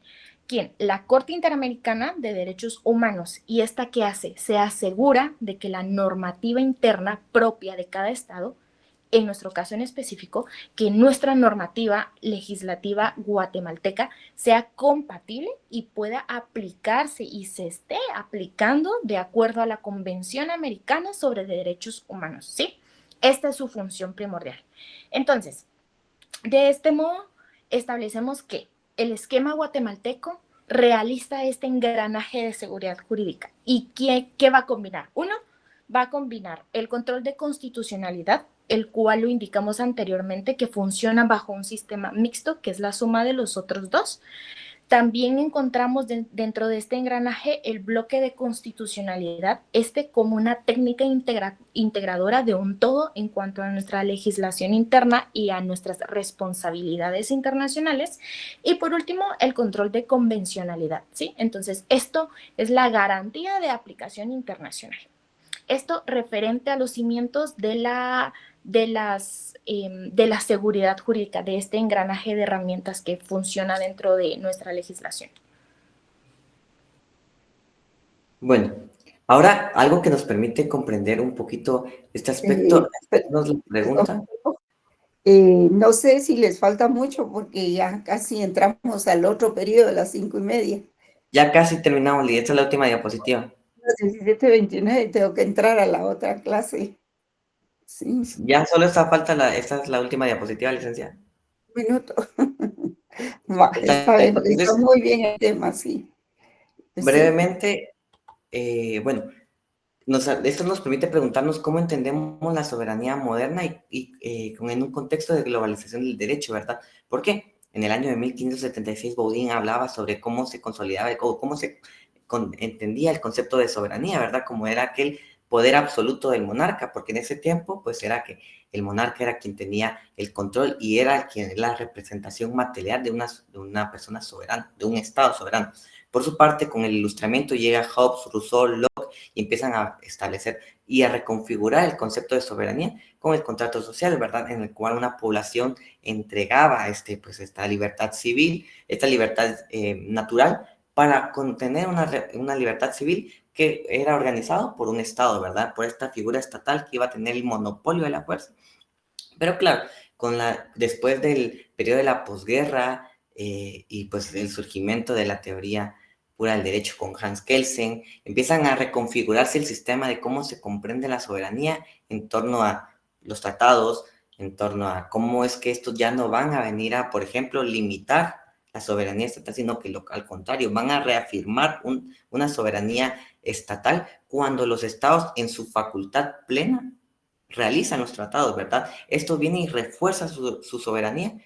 ¿quién? La Corte Interamericana de Derechos Humanos. ¿Y esta qué hace? Se asegura de que la normativa interna propia de cada estado, en nuestro caso en específico, que nuestra normativa legislativa guatemalteca sea compatible y pueda aplicarse y se esté aplicando de acuerdo a la Convención Americana sobre Derechos Humanos, ¿sí? Esta es su función primordial. Entonces, de este modo, establecemos que el esquema guatemalteco realiza este engranaje de seguridad jurídica. ¿Y qué va a combinar? Uno, va a combinar el control de constitucionalidad, el cual lo indicamos anteriormente que funciona bajo un sistema mixto, que es la suma de los otros dos. También encontramos dentro de este engranaje el bloque de constitucionalidad, como una técnica integradora de un todo en cuanto a nuestra legislación interna y a nuestras responsabilidades internacionales. Y por último, el control de convencionalidad, ¿sí? Entonces, esto es la garantía de aplicación internacional. Esto referente a los cimientos de la seguridad jurídica, de este engranaje de herramientas que funciona dentro de nuestra legislación. Bueno, ahora algo que nos permite comprender un poquito este aspecto, nos la pregunta. No sé si les falta mucho porque ya casi entramos al otro periodo de las 5:30. Ya casi terminamos, Lidia, esta es la última diapositiva. 17:29 tengo que entrar a la otra clase. Sí. Ya solo esta es la última diapositiva, licenciada. Un minuto. Está muy bien el tema, sí. Brevemente, bueno, esto nos permite preguntarnos cómo entendemos la soberanía moderna y en un contexto de globalización del derecho, ¿verdad? ¿Por qué? En el año de 1576, Baudin hablaba sobre cómo se consolidaba o cómo se entendía el concepto de soberanía, ¿verdad? Como era aquel poder absoluto del monarca, porque en ese tiempo pues era que el monarca era quien tenía el control y era quien la representación material de una persona soberana, de un estado soberano. Por su parte, con el Ilustramiento llega Hobbes, Rousseau, Locke y empiezan a establecer y a reconfigurar el concepto de soberanía con el contrato social, ¿verdad? En el cual una población entregaba pues, esta libertad civil, esta libertad natural, para contener una libertad civil que era organizado por un Estado, ¿verdad? Por esta figura estatal que iba a tener el monopolio de la fuerza. Pero claro, después del periodo de la posguerra y pues el surgimiento de la teoría pura del derecho con Hans Kelsen, empiezan a reconfigurarse el sistema de cómo se comprende la soberanía en torno a los tratados, en torno a cómo es que estos ya no van a venir a, por ejemplo, limitar la soberanía estatal, sino que al contrario, van a reafirmar una soberanía estatal cuando los estados en su facultad plena realizan los tratados, ¿verdad? Esto viene y refuerza su soberanía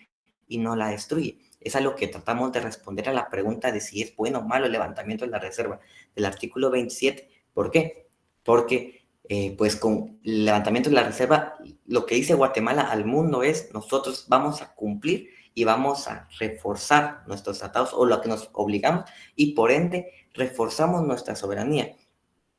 y no la destruye. Es a lo que tratamos de responder a la pregunta de si es bueno o malo el levantamiento de la reserva del artículo 27. ¿Por qué? Porque pues con el levantamiento de la reserva, lo que dice Guatemala al mundo es: nosotros vamos a cumplir y vamos a reforzar nuestros tratados, o lo que nos obligamos, y por ende reforzamos nuestra soberanía.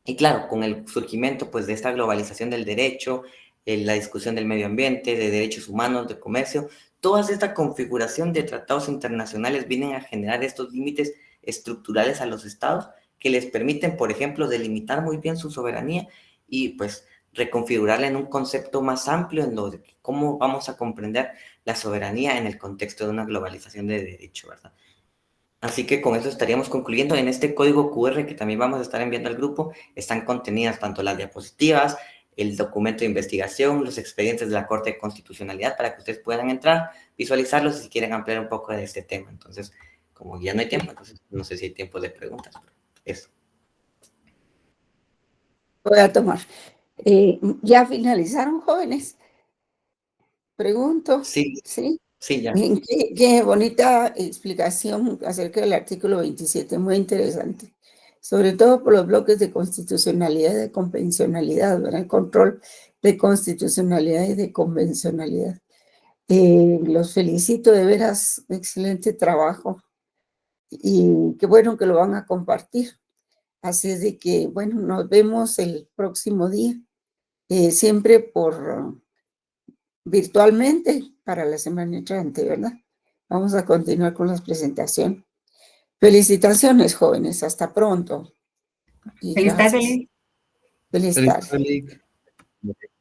Y claro, con el surgimiento pues, de esta globalización del derecho, la discusión del medio ambiente, de derechos humanos, de comercio, toda esta configuración de tratados internacionales vienen a generar estos límites estructurales a los estados que les permiten, por ejemplo, delimitar muy bien su soberanía y pues reconfigurarla en un concepto más amplio en lo de cómo vamos a comprender la soberanía en el contexto de una globalización de derecho, ¿verdad? Así que con eso estaríamos concluyendo. En este código QR que también vamos a estar enviando al grupo, están contenidas tanto las diapositivas, el documento de investigación, los expedientes de la Corte de Constitucionalidad, para que ustedes puedan entrar, visualizarlos si quieren ampliar un poco de este tema. Entonces, como ya no hay tiempo, entonces no sé si hay tiempo de preguntas. Pero eso. Voy a tomar. ¿Ya finalizaron, jóvenes? Pregunto. Sí, ¿Sí? sí, ya. Qué bonita explicación acerca del artículo 27, muy interesante. Sobre todo por los bloques de constitucionalidad y de convencionalidad, ¿verdad? El control de constitucionalidad y de convencionalidad. Los felicito, de veras, excelente trabajo. Y qué bueno que lo van a compartir. Así es de que, bueno, nos vemos el próximo día, siempre por virtualmente para la semana entrante, ¿verdad? Vamos a continuar con las presentaciones. Felicitaciones, jóvenes. Hasta pronto. Y Feliz gracias. tarde. Feliz Feliz tarde. tarde.